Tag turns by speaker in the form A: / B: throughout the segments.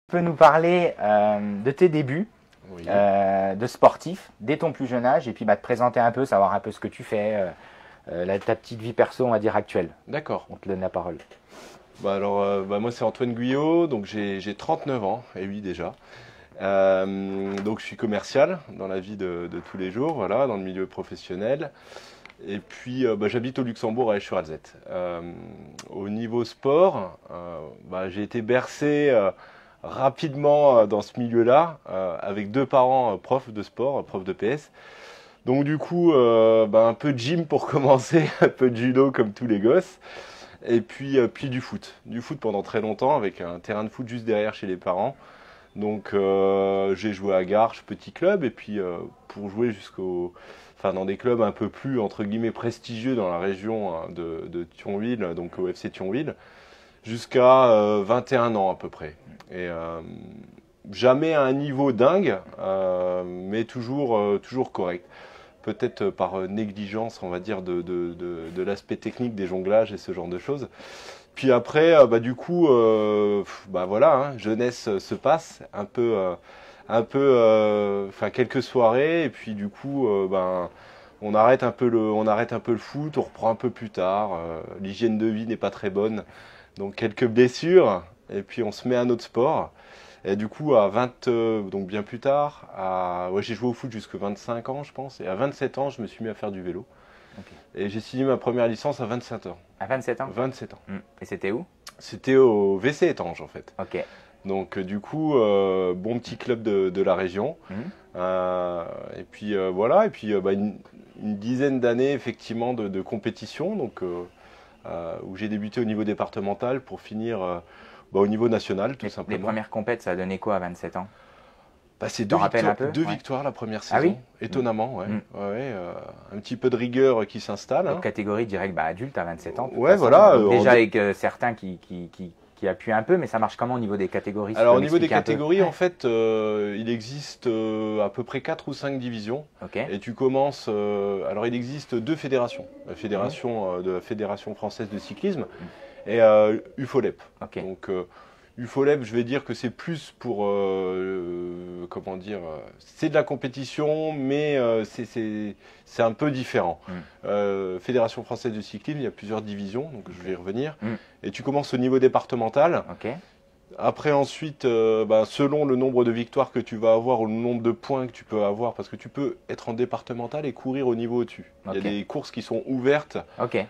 A: Tu peux nous parler de tes débuts
B: Oui.
A: de sportif dès ton plus jeune âge et puis te présenter un peu, savoir un peu ce que tu fais, ta petite vie perso, on va dire actuelle.
B: D'accord.
A: On te donne la parole.
B: Moi c'est Antoine Guyot, donc j'ai 39 ans, et oui déjà. Donc je suis commercial dans la vie de tous les jours, voilà, dans le milieu professionnel. Et puis j'habite au Luxembourg à Esch-sur-Alzette. Au niveau sport, j'ai été bercé rapidement dans ce milieu-là, avec deux parents profs de sport, profs de PS. Donc du coup, un peu de gym pour commencer, un peu de judo comme tous les gosses. Et puis du foot. Du foot pendant très longtemps avec un terrain de foot juste derrière chez les parents. Donc j'ai joué à Garches, petit club, et puis pour jouer dans des clubs un peu plus entre guillemets prestigieux dans la région de Thionville, donc au FC Thionville, jusqu'à 21 ans à peu près. Et jamais à un niveau dingue, mais toujours correct. Peut-être par négligence, on va dire, de l'aspect technique des jonglages et ce genre de choses. Puis après, jeunesse se passe, quelques soirées, et puis du coup, on arrête un peu le foot, on reprend un peu plus tard. L'hygiène de vie n'est pas très bonne, donc quelques blessures, et puis on se met à un autre sport. Et du coup, donc bien plus tard, j'ai joué au foot jusqu'à 25 ans, je pense. Et à 27 ans, je me suis mis à faire du vélo. Okay. Et j'ai signé ma première licence à 27 ans.
A: À 27 ans
B: 27 ans.
A: Et c'était où?
B: C'était au WC Étanges, en fait.
A: Ok.
B: Donc, du coup, bon petit club de la région. Et puis, voilà. Et puis, une dizaine d'années, effectivement, de compétition. Donc, où j'ai débuté au niveau départemental pour finir au niveau national, tout simplement.
A: Les premières compètes, ça a donné quoi à 27 ans?
B: C'est deux victoires la première saison,
A: ah oui,
B: étonnamment. Ouais. Un petit peu de rigueur qui s'installe.
A: Donc, catégorie direct adulte à 27 ans.
B: Ouais, voilà.
A: Déjà avec certains qui appuient un peu, mais ça marche comment au niveau des catégories?
B: Alors au niveau des catégories, en fait, il existe à peu près 4 ou 5 divisions.
A: Okay.
B: Et tu commences... alors il existe deux fédérations. La Fédération française de cyclisme et UFOLEP.
A: Okay.
B: Donc UFOLEP, je vais dire que c'est plus pour... c'est de la compétition, mais c'est un peu différent. Fédération française de cyclisme, il y a plusieurs divisions, donc je vais y revenir. Et tu commences au niveau départemental.
A: Okay.
B: Après, ensuite, selon le nombre de victoires que tu vas avoir ou le nombre de points que tu peux avoir, parce que tu peux être en départemental et courir au niveau au-dessus. Okay. Il y a des courses qui sont ouvertes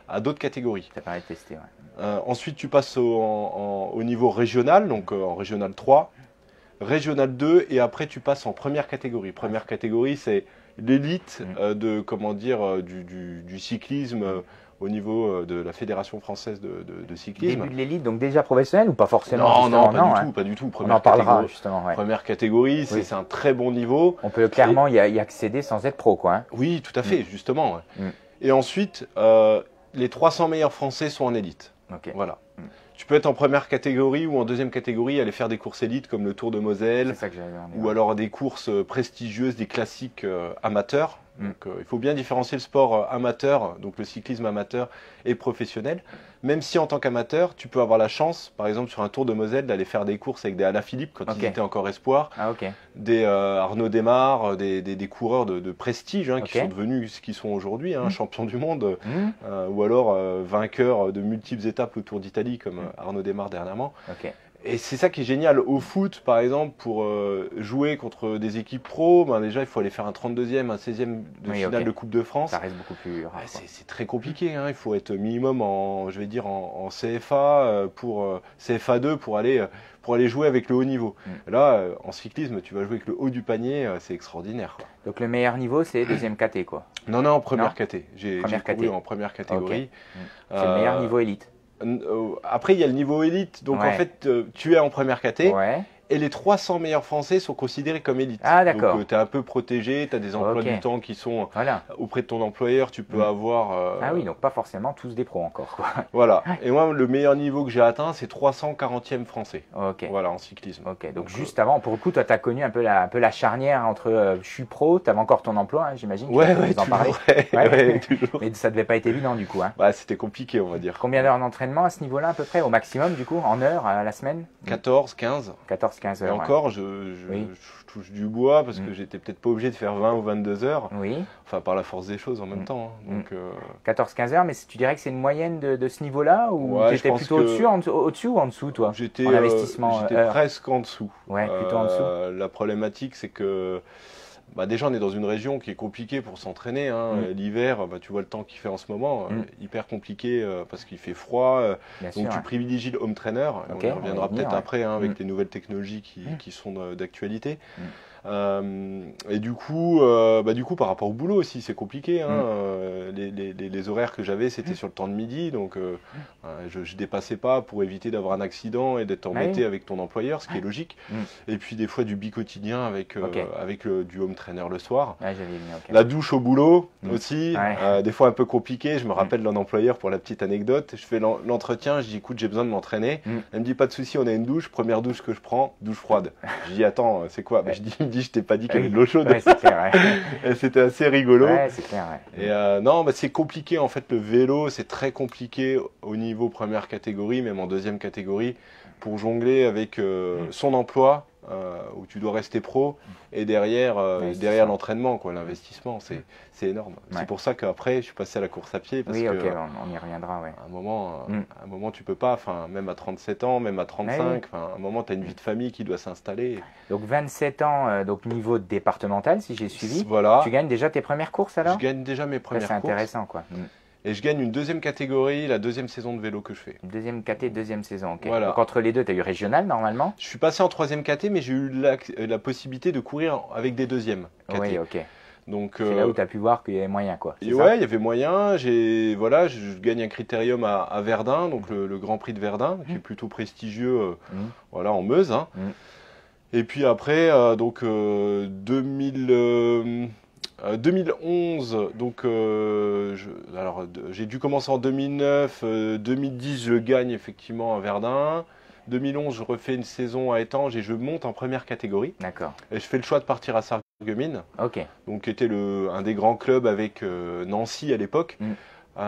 B: à d'autres catégories.
A: Ça paraît tester, ouais.
B: Ensuite, tu passes au niveau régional, donc en régional 3, régional 2, et après tu passes en première catégorie. Première catégorie, c'est l'élite du cyclisme au niveau de la Fédération française de cyclisme.
A: Début de l'élite, donc déjà professionnel ou pas forcément?
B: Non, pas du tout.
A: On en parlera justement. Ouais.
B: Première catégorie, c'est un très bon niveau.
A: On peut clairement y accéder sans être pro, quoi. Hein.
B: Oui, tout à fait, justement. Ouais. Et ensuite, les 300 meilleurs Français sont en élite.
A: Okay.
B: Voilà. Tu peux être en première catégorie ou en deuxième catégorie, aller faire des courses élites comme le Tour de Moselle, ou alors des courses prestigieuses, des classiques amateurs. Donc, il faut bien différencier le sport amateur, donc le cyclisme amateur et professionnel. Même si en tant qu'amateur, tu peux avoir la chance, par exemple sur un Tour de Moselle, d'aller faire des courses avec des Alaphilippe quand ils étaient encore espoirs, des Arnaud Démare, des coureurs de prestige qui sont devenus ce qu'ils sont aujourd'hui, champions du monde, ou alors vainqueurs de multiples étapes au Tour d'Italie comme Arnaud Démare dernièrement. Et c'est ça qui est génial. Au foot, par exemple, pour jouer contre des équipes pro, déjà, il faut aller faire un 32e, un 16e de finale de Coupe de France.
A: Ça reste beaucoup plus rare.
B: C'est très compliqué. Il faut être minimum en CFA, CFA 2 pour aller jouer avec le haut niveau. Là, en cyclisme, tu vas jouer avec le haut du panier, c'est extraordinaire. Quoi.
A: Donc le meilleur niveau, c'est deuxième caté, quoi.
B: Non, première caté. J'ai couru en première catégorie.
A: C'est le meilleur niveau élite.
B: Après, il y a le niveau élite. Donc, en fait, tu es en première caté. Et les 300 meilleurs Français sont considérés comme élite.
A: Ah, d'accord.
B: Donc, tu es un peu protégé, tu as des emplois du temps qui sont auprès de ton employeur. Tu peux avoir...
A: Ah oui, donc pas forcément tous des pros encore. Quoi.
B: Voilà. Et moi, le meilleur niveau que j'ai atteint, c'est 340e Français. Voilà, en cyclisme.
A: Donc juste avant, pour le coup, toi, tu as connu un peu la charnière entre je suis pro, tu avais encore ton emploi, j'imagine.
B: Ouais, toujours.
A: Mais ça devait pas être évident, du coup.
B: C'était compliqué, on va dire.
A: Combien d'heures d'entraînement à ce niveau-là, à peu près, au maximum, du coup, en heures, à la semaine?
B: 14, 15.
A: 14, 14-15
B: Et
A: heures.
B: encore,
A: Oui.
B: je touche du bois parce que j'étais peut-être pas obligé de faire 20 ou 22 heures.
A: Oui.
B: Enfin, par la force des choses en même temps, hein. Donc,
A: 14-15 heures, mais tu dirais que c'est une moyenne de ce niveau-là ou
B: ouais,
A: tu
B: je
A: étais
B: pense
A: plutôt
B: que
A: au-dessus ou en dessous, toi,
B: j'étais
A: en investissement heure?
B: presque en dessous.
A: Ouais, plutôt en dessous.
B: La problématique, c'est que bah déjà, on est dans une région qui est compliquée pour s'entraîner, hein. L'hiver, bah, tu vois le temps qu'il fait en ce moment, hyper compliqué parce qu'il fait froid.
A: Bien
B: Donc
A: sûr,
B: tu
A: ouais.
B: privilégies le home trainer.
A: Ok,
B: On y
A: on va y
B: reviendra
A: venir,
B: peut-être
A: ouais.
B: après, hein, avec les nouvelles technologies qui sont d'actualité.
A: Mm.
B: Et du coup, par rapport au boulot aussi, c'est compliqué, hein. Les horaires que j'avais, c'était sur le temps de midi, donc je dépassais pas pour éviter d'avoir un accident et d'être embêté avec ton employeur, ce qui est logique. Et puis des fois du bi-quotidien avec, du home trainer le soir.
A: Ouais, j'avais mis, ok.
B: La douche au boulot aussi,
A: Ouais.
B: des fois un peu compliqué. Je me rappelle d'un employeur pour la petite anecdote. Je fais l'entretien, je dis écoute, j'ai besoin de m'entraîner. Elle me dit pas de souci, on a une douche. Première douche que je prends, douche froide. Je dis attends, c'est quoi? Bah, il me dit je t'ai pas dit qu'il y avait de l'eau chaude.
A: Ouais, c'est clair, ouais.
B: Et c'était assez rigolo.
A: Ouais, c'est clair, ouais.
B: Et non, bah, c'est compliqué en fait. Le vélo, c'est très compliqué au niveau première catégorie, même en deuxième catégorie, pour jongler avec son emploi. Où tu dois rester pro et derrière l'entraînement, quoi, l'investissement, c'est énorme. Ouais. C'est pour ça qu'après je suis passé à la course à pied parce que
A: on y reviendra, ouais.
B: à un moment tu peux pas, enfin même à 37 ans, même à 35, à un moment tu as une vie de famille qui doit s'installer.
C: Donc 27 ans, donc niveau départemental si j'ai suivi.
B: Voilà.
A: Tu gagnes déjà tes premières courses alors?
B: Je gagne déjà mes premières courses.
A: C'est intéressant, quoi.
B: Et je gagne une deuxième catégorie, la deuxième saison de vélo que je fais.
A: Deuxième caté, deuxième saison, ok.
B: Voilà.
A: Donc entre les deux, tu as eu régional normalement?
B: Je suis passé en troisième caté, mais j'ai eu la possibilité de courir avec des deuxièmes caté.
A: Oui, ok.
B: Donc,
A: c'est là où tu as pu voir qu'il y avait moyen, quoi.
B: Et ouais, il y avait moyen. Je gagne un critérium à Verdun, donc le Grand Prix de Verdun, qui est plutôt prestigieux voilà, en Meuse. Hein. Et puis après, 2011, donc j'ai dû commencer en 2009, 2010 je gagne effectivement à Verdun, 2011 je refais une saison à Étanges et je monte en première catégorie.
A: D'accord.
B: Et je fais le choix de partir à Sarreguemines,
A: donc
B: qui était un des grands clubs avec Nancy à l'époque. Et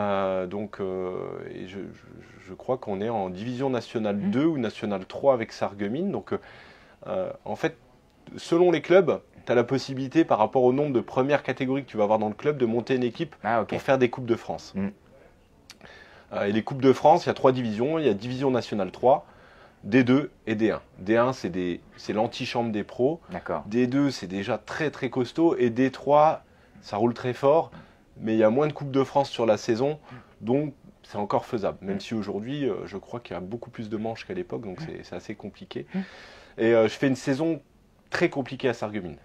B: je crois qu'on est en division nationale 2 ou nationale 3 avec Sarreguemines. Donc en fait, selon les clubs, tu as la possibilité, par rapport au nombre de premières catégories que tu vas avoir dans le club, de monter une équipe pour faire des Coupes de France. Et les Coupes de France, il y a 3 divisions. Il y a Division Nationale 3, D2 et D1. D1, c'est l'antichambre des pros. D2, c'est déjà très très costaud. Et D3, ça roule très fort. Mais il y a moins de Coupes de France sur la saison. Donc, c'est encore faisable. Même si aujourd'hui, je crois qu'il y a beaucoup plus de manches qu'à l'époque. Donc, c'est assez compliqué. Et je fais une saison très compliquée à Sarreguemines.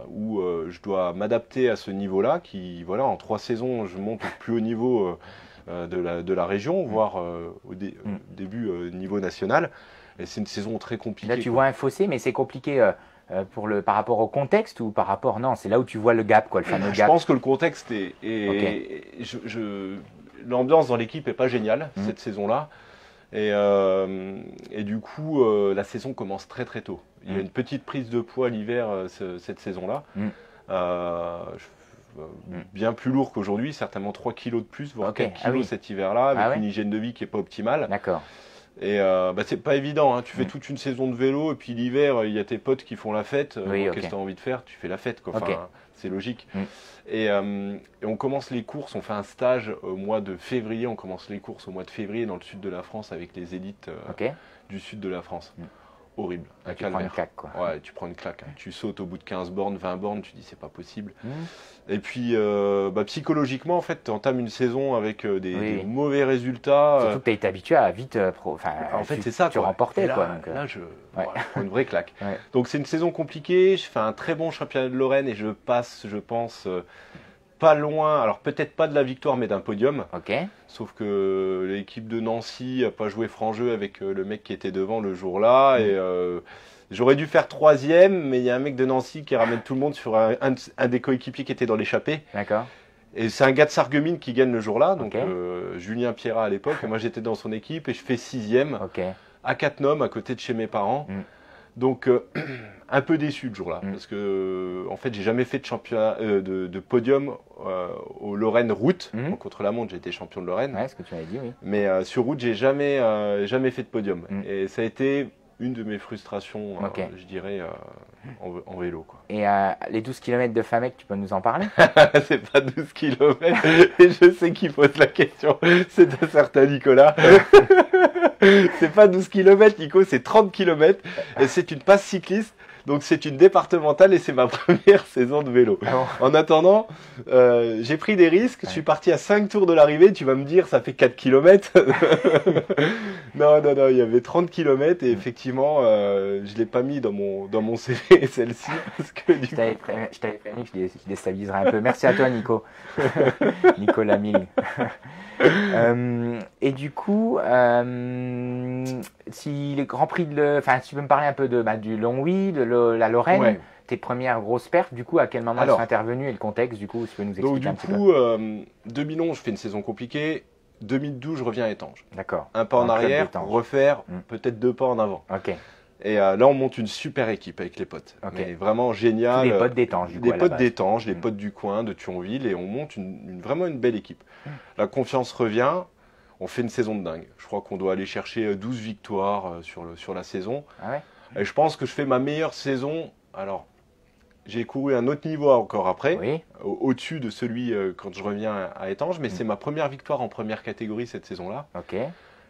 B: Où je dois m'adapter à ce niveau-là, qui, voilà, en 3 saisons, je monte au plus haut niveau de la région, voire au début niveau national. Et c'est une saison très compliquée.
A: Là, tu vois un fossé, mais c'est compliqué par rapport au contexte ou par rapport… Non, c'est là où tu vois le gap, quoi, le fameux gap.
B: Je pense que le contexte l'ambiance dans l'équipe n'est pas géniale cette saison-là. Et du coup, la saison commence très très tôt. Il y a une petite prise de poids l'hiver cette saison-là. Bien plus lourd qu'aujourd'hui, certainement 3 kilos de plus, voire 4 kilos cet hiver-là, avec une hygiène de vie qui n'est pas optimale. Et c'est pas évident, hein. Tu fais toute une saison de vélo et puis l'hiver, il y a tes potes qui font la fête. Qu'est-ce que tu as envie de faire? Tu fais la fête, quoi. Enfin, c'est logique. Et on commence les courses, on fait un stage au mois de février. On commence les courses au mois de février dans le sud de la France avec les élites du sud de la France. Horrible, un calvaire.
A: Tu prends une claque, quoi.
B: Ouais, tu prends une claque. Tu sautes au bout de 15 bornes, 20 bornes, tu dis c'est pas possible. Et puis psychologiquement, en fait, tu entames une saison avec des mauvais résultats.
A: Surtout que tu as été habitué à vite.
B: En fait, c'est ça.
A: Tu remportais,
B: là,
A: quoi.
B: Là, je prends une vraie claque. Donc, c'est une saison compliquée. Je fais un très bon championnat de Lorraine et je passe, je pense, pas loin. Alors, peut-être pas de la victoire, mais d'un podium. Sauf que l'équipe de Nancy n'a pas joué franc jeu avec le mec qui était devant le jour-là. Et j'aurais dû faire 3e, mais il y a un mec de Nancy qui ramène tout le monde sur un des coéquipiers qui était dans l'échappée. Et c'est un gars de Sarreguemines qui gagne le jour-là, donc Julien Pierrat à l'époque. Et moi, j'étais dans son équipe et je fais 6e à Cattenom, à côté de chez mes parents. Donc, un peu déçu le jour-là, parce que en fait, j'ai jamais fait de championnat de podium au Lorraine route. Donc, contre la montre, j'ai été champion de Lorraine.
A: Ce que tu avais dit, oui.
B: Mais sur route, j'ai jamais fait de podium. Et ça a été une de mes frustrations,
A: Ok.
B: je dirais, en vélo, quoi.
A: Et les 12 km de Famec, tu peux nous en parler?
B: C'est pas 12 kilomètres et je sais qui pose la question, c'est un certain Nicolas. C'est pas 12 kilomètres, Nico, c'est 30 kilomètres et c'est une passe cycliste. Donc c'est une départementale et c'est ma première saison de vélo.
A: Ah bon?
B: En attendant, j'ai pris des risques, je suis parti à 5 tours de l'arrivée, tu vas me dire ça fait 4 kilomètres. Non, il y avait 30 kilomètres et effectivement, je l'ai pas mis dans mon CV celle-ci parce que du
A: Je t'avais prévenu que je déstabiliserais un peu. Merci à toi, Nico. Nicolas Mille. Et du coup, si les Grands Prix enfin, si tu peux me parler un peu du Longwy, de la Lorraine,
B: Ouais.
A: tes premières grosses perfs, du coup, à quel moment elles
B: Alors,
A: sont intervenues et le contexte, du coup, si tu peux nous
B: Donc
A: expliquer
B: du
A: un petit
B: coup, 2011, je fais une saison compliquée. 2012, je reviens à Étanges.
A: peu? D'accord.
B: Un pas en
A: Dans le club
B: arrière
A: d'Étanges.
B: pour refaire
A: Mm.
B: peut-être 2 pas en avant.
A: Ok.
B: Et là, on monte une super équipe avec les potes.
A: Ok.
B: Mais vraiment génial.
A: Tous les potes d'Étanges, du coup,
B: Des
A: à la
B: potes
A: base.
B: d'Étanges, les
A: Mm.
B: potes du coin, de Thionville, et on monte vraiment une belle équipe. La confiance revient. On fait une saison de dingue. Je crois qu'on doit aller chercher 12 victoires sur la saison.
A: Ah ouais?
B: Et je pense que je fais ma meilleure saison. Alors, j'ai couru un autre niveau encore après,
A: Oui.
B: au-dessus de celui quand je reviens à Étanges, mais c'est ma première victoire en première catégorie cette saison-là.
A: Ok.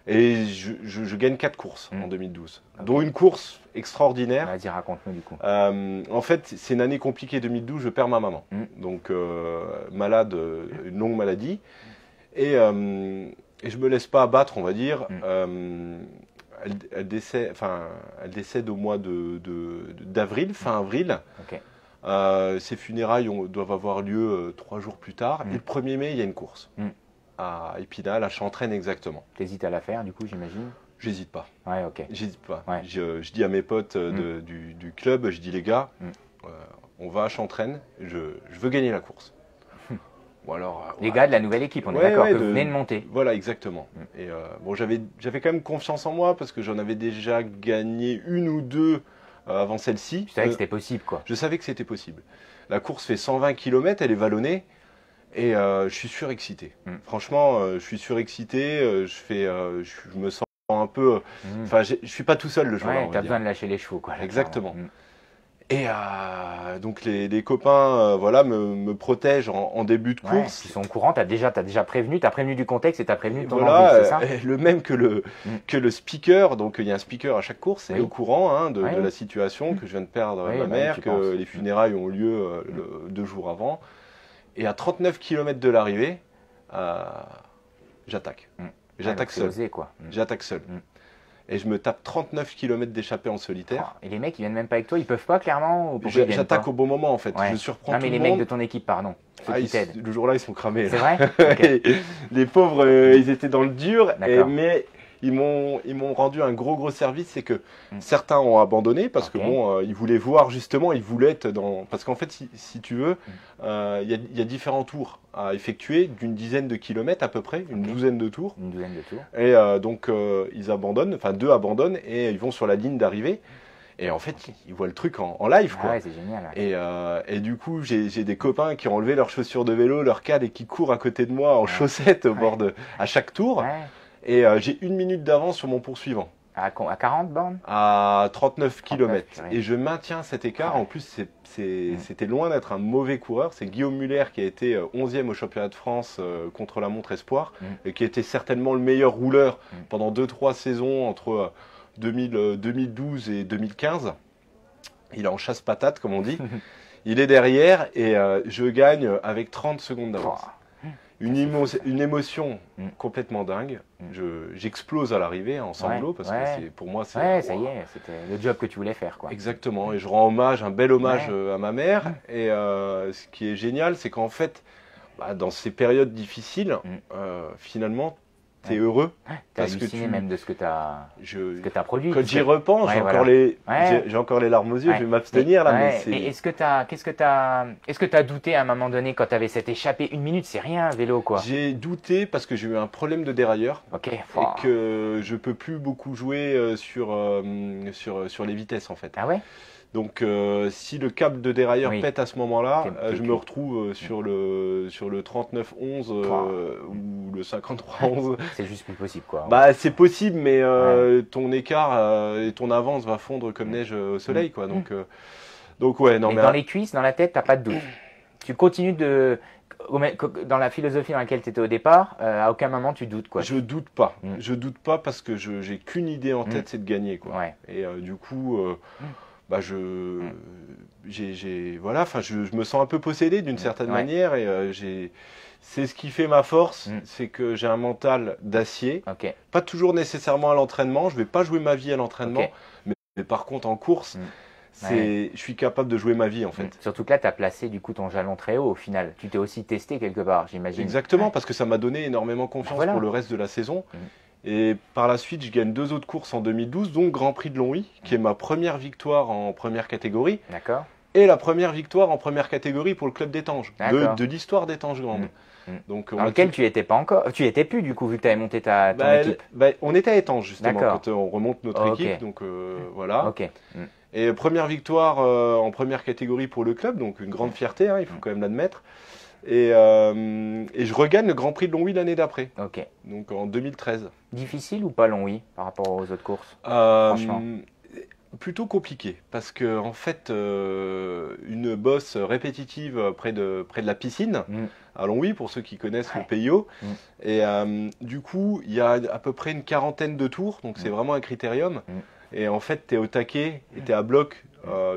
B: Et je gagne 4 courses en 2012,
A: Ok.
B: dont une course extraordinaire.
A: Vas-y, raconte-nous, du coup.
B: En fait, c'est une année compliquée 2012, je perds ma maman. Donc, malade, une longue maladie. Et je me laisse pas abattre, on va dire. Elle décède au mois d'avril, fin avril.
A: Ok.
B: Ses funérailles doivent avoir lieu 3 jours plus tard. Et le 1er mai, il y a une course à Épinal, à Chantraine exactement.
A: T'hésites à la faire, du coup, j'imagine?
B: J'hésite pas.
A: Ouais, ok.
B: J'hésite pas.
A: Ouais.
B: Je dis à mes potes du club, je dis les gars, on va à Chantraine, je veux gagner la course. Ou alors,
A: Les gars de la nouvelle équipe, on est
B: Ouais,
A: d'accord,
B: ouais,
A: que vous venez de monter.
B: Voilà, exactement. Et bon, j'avais quand même confiance en moi parce que j'en avais déjà gagné une ou deux avant celle-ci.
A: Tu savais que c'était possible, quoi.
B: Je savais que c'était possible. La course fait 120 km, elle est vallonnée et je suis surexcité. Franchement, je suis surexcité. Je me sens un peu. Enfin, je suis pas tout seul le jour-là.
A: Ouais, t'as besoin de lâcher les chevaux, quoi. Là,
B: Exactement.
A: clairement.
B: Et donc les copains voilà, me protègent en début de
A: Ouais,
B: course.
A: ils sont au courant, t'as déjà prévenu, t'as prévenu du contexte et t'as prévenu ton
B: Voilà,
A: envie, c'est ça?
B: le même que le speaker, donc il y a un speaker à chaque course, est
A: Oui.
B: au courant de
A: Oui.
B: la situation, que je viens de perdre
A: Oui,
B: ma
A: bah,
B: mère,
A: tu
B: que
A: penses.
B: les funérailles ont lieu 2 jours avant. Et à 39 km de l'arrivée, j'attaque. J'attaque
A: Ouais, donc c'est
B: seul.
A: osé, quoi.
B: J'attaque seul. Et je me tape 39 km d'échappée en solitaire.
A: Et les mecs, ils viennent même pas avec toi, ils peuvent pas, clairement? Ou pourquoi ils viennent
B: J'attaque
A: pas?
B: au bon moment en fait.
A: Ouais.
B: Je surprends
A: Non,
B: tout
A: mais
B: le
A: les mecs
B: monde.
A: de ton équipe, pardon. Ceux
B: Ah,
A: qui t'aident.
B: le jour-là, ils sont cramés.
A: C'est
B: là.
A: vrai? Ok.
B: Les pauvres, ils étaient dans le dur,
A: D'accord.
B: mais ils m'ont rendu un gros service. C'est que certains ont abandonné parce que
A: Ok.
B: bon, ils voulaient voir justement, ils voulaient être dans. Parce qu'en fait, si tu veux, il y a différents tours à effectuer d'une dizaine de kilomètres à peu près, une douzaine de tours.
A: Une douzaine de tours.
B: Et donc, ils abandonnent, enfin 2 abandonnent et ils vont sur la ligne d'arrivée. Et en fait, ils voient le truc en live,
A: Ah
B: quoi.
A: ouais, c'est génial. Ouais.
B: Et du coup, j'ai des copains qui ont enlevé leurs chaussures de vélo, leurs cadres et qui courent à côté de moi en chaussettes au bord à chaque tour.
A: Ouais.
B: Et j'ai 1 minute d'avance sur mon poursuivant,
A: À 40 bornes?
B: à 39 km.
A: purée.
B: Et je maintiens cet écart. En plus, c'était loin d'être un mauvais coureur. C'est Guillaume Muller qui a été 11e au championnat de France contre la montre espoir et qui était certainement le meilleur rouleur pendant 2-3 saisons entre 2012 et 2015. Il est en chasse-patate, comme on dit. Il est derrière et je gagne avec 30 secondes d'avance. Une émotion complètement dingue. J'explose à l'arrivée en sanglots parce que pour moi c'est.
A: Ouais, ça y est, c'était le job que tu voulais faire, quoi.
B: Exactement. Et je rends hommage, un bel hommage à ma mère. Et ce qui est génial, c'est qu'en fait, dans ces périodes difficiles, finalement, t'es heureux.
A: T'as halluciné même de ce que t'as produit.
B: Quand j'y repense, j'ai encore les larmes aux yeux. Je vais m'abstenir là. Mais
A: et est-ce que t'as douté à un moment donné quand t'avais cette échappée 1 minute? C'est rien, vélo, quoi.
B: J'ai douté parce que j'ai eu un problème de dérailleur.
A: Ok.
B: Et que je peux plus beaucoup jouer sur les vitesses en fait.
A: Ah ouais?
B: Donc si le câble de dérailleur
A: Oui.
B: pète à ce moment-là,
A: T'es
B: je me retrouve sur le 39-11 ou le 53-11.
A: C'est juste plus possible, quoi.
B: Bah c'est possible, mais ton écart et ton avance va fondre comme neige au soleil, quoi. Donc ouais, non
A: Mais
B: mais
A: dans les cuisses, dans la tête, t'as pas de doute. Tu continues dans la philosophie dans laquelle tu étais au départ, à aucun moment tu doutes, quoi.
B: je doute pas.
A: Mm.
B: Je doute pas parce que j'ai qu'une idée en tête, c'est de gagner, quoi.
A: Ouais.
B: Et du coup, bah voilà, enfin je me sens un peu possédé d'une certaine
A: Ouais.
B: manière et c'est ce qui fait ma force,
A: Mm.
B: c'est que j'ai un mental d'acier.
A: Ok.
B: Pas toujours nécessairement à l'entraînement, je vais pas jouer ma vie à l'entraînement,
A: Ok.
B: mais par contre en course,
A: Mm.
B: je suis capable de jouer ma vie en fait.
A: Surtout que là, tu as placé du coup ton jalon très haut au final. Tu t'es aussi testé quelque part, j'imagine.
B: Exactement, parce que ça m'a donné énormément confiance
A: Voilà.
B: pour le reste de la saison.
A: Mm.
B: Et par la suite, je gagne 2 autres courses en 2012, dont Grand Prix de Longwy, qui est ma première victoire en première catégorie,
A: D'accord.
B: et la première victoire en première catégorie pour le club d'Étanges,
A: D'accord.
B: de l'histoire d'Étanges Grande.
A: Mm.
B: Donc,
A: Dans lequel tu étais pas encore. Tu y étais plus du coup, vu que tu avais monté ton équipe.
B: on était à Étanges justement
A: D'accord.
B: quand on remonte notre
A: Ok.
B: équipe, donc voilà.
A: Ok. Mm.
B: Et première victoire en première catégorie pour le club, donc une grande fierté, hein, il faut quand même l'admettre. Et je regagne le Grand Prix de Longwy l'année d'après,
A: Ok.
B: donc en 2013.
A: Difficile ou pas long, oui, par rapport aux autres courses? Franchement.
B: Plutôt compliqué, parce que en fait, une bosse répétitive près de la piscine,
A: Mm.
B: à Longwy, pour ceux qui connaissent
A: Ouais.
B: le PIO,
A: Mm.
B: et du coup, il y a à peu près une quarantaine de tours, donc c'est vraiment un critérium.
A: Mm.
B: Et en fait, tu es au taquet et tu es à bloc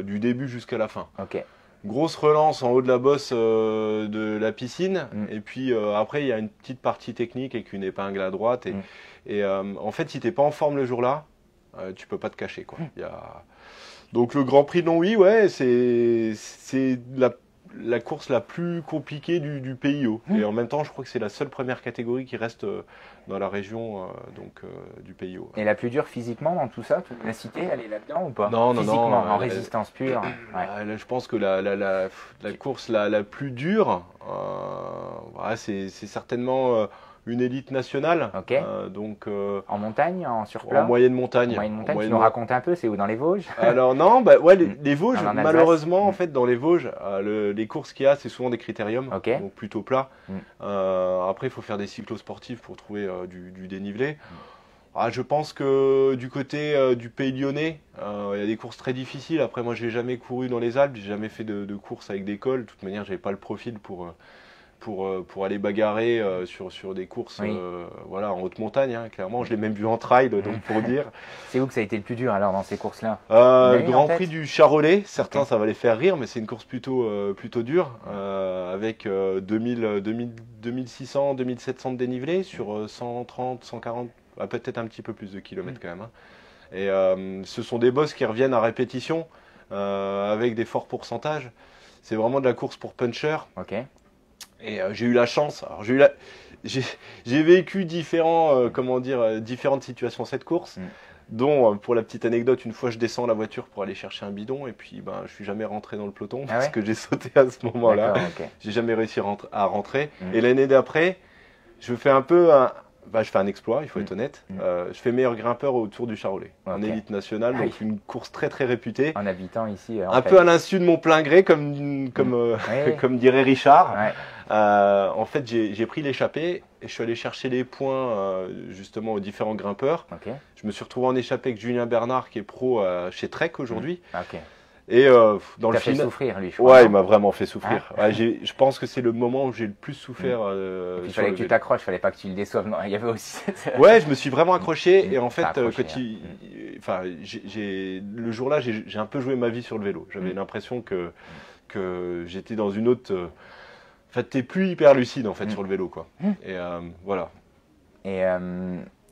B: du début jusqu'à la fin.
A: Ok.
B: Grosse relance en haut de la bosse de la piscine.
A: Mm.
B: Et puis après, il y a une petite partie technique avec une épingle à droite. Et en fait, si tu n'es pas en forme le jour-là, tu peux pas te cacher, quoi. Donc le Grand Prix de Longwy, ouais, c'est la course la plus compliquée du PIO. Et en même temps, je crois que c'est la seule première catégorie qui reste dans la région du PIO.
A: Et la plus dure physiquement dans tout ça, tu la cité, elle est là-dedans ou pas?
B: Non, non, non,
A: Physiquement, en résistance pure. Ouais.
B: Là, je pense que la course la plus dure, c'est certainement une élite nationale.
A: Ok.
B: Donc,
A: En montagne, en surplat?
B: en moyenne montagne.
A: En moyenne montagne,
B: En
A: tu
B: moyenne
A: nous racontes un peu, c'est où dans les Vosges?
B: Alors non, bah, ouais, les Vosges,
A: En Alsace.
B: malheureusement, en fait, dans les Vosges, les courses qu'il y a, c'est souvent des critériums,
A: Ok.
B: donc plutôt plat.
A: Mm.
B: Après, il faut faire des cyclosportifs pour trouver du dénivelé. Je pense que du côté du Pays Lyonnais, il y a des courses très difficiles. Après, moi, j'ai jamais couru dans les Alpes, j'ai jamais fait de courses avec des cols. De toute manière, j'avais pas le profil pour aller bagarrer sur des courses
A: Oui.
B: voilà, en haute montagne, hein, clairement. Je l'ai même vu en trail, donc pour dire.
A: C'est où que ça a été le plus dur alors dans ces courses-là? Il y en a
B: Le
A: une en
B: Grand
A: tête
B: Prix du Charolais, certains
A: Ok.
B: ça va les faire rire, mais c'est une course plutôt dure, avec 2600, 2700 de dénivelé sur 130, 140, peut-être un petit peu plus de kilomètres quand même. Hein. Et ce sont des bosses qui reviennent à répétition, avec des forts pourcentages. C'est vraiment de la course pour puncher.
A: Ok.
B: Et j'ai eu la chance. Alors j'ai vécu différentes situations cette course, dont pour la petite anecdote, une fois je descends la voiture pour aller chercher un bidon et puis je suis jamais rentré dans le peloton parce
A: ouais
B: que j'ai sauté à ce moment-là.
A: D'accord, ok.
B: J'ai jamais réussi à rentrer. Et l'année d'après, je fais je fais un exploit, il faut être honnête. Je fais meilleur grimpeur au Tour du Charolais, en
A: Ok.
B: élite nationale,
A: Ah
B: donc
A: oui.
B: une course très très réputée.
A: En habitant ici.
B: Un peu à l'insu de mon plein gré, comme
A: Ouais.
B: comme dirait Richard.
A: Ouais.
B: En fait, j'ai pris l'échappée et je suis allé chercher les points justement aux différents grimpeurs.
A: Ok.
B: Je me suis retrouvé en échappée avec Julien Bernard qui est pro chez Trek aujourd'hui.
A: Ok.
B: Et dans le
A: T'as fait
B: final,
A: souffrir lui, je crois.
B: ouais, il
A: non
B: m'a vraiment fait souffrir. Ouais, je pense que c'est le moment où j'ai le plus souffert.
A: Il
B: sur
A: fallait
B: le
A: que tu
B: vélo.
A: t'accroches, fallait pas que tu le déçoives. Non, il y avait aussi.
B: Ouais, je me suis vraiment accroché et en fait,
A: T'as accroché,
B: enfin, le jour-là, j'ai un peu joué ma vie sur le vélo. J'avais l'impression que j'étais dans une autre. En fait, t'es plus hyper lucide en fait sur le vélo, quoi. Et voilà.
A: Et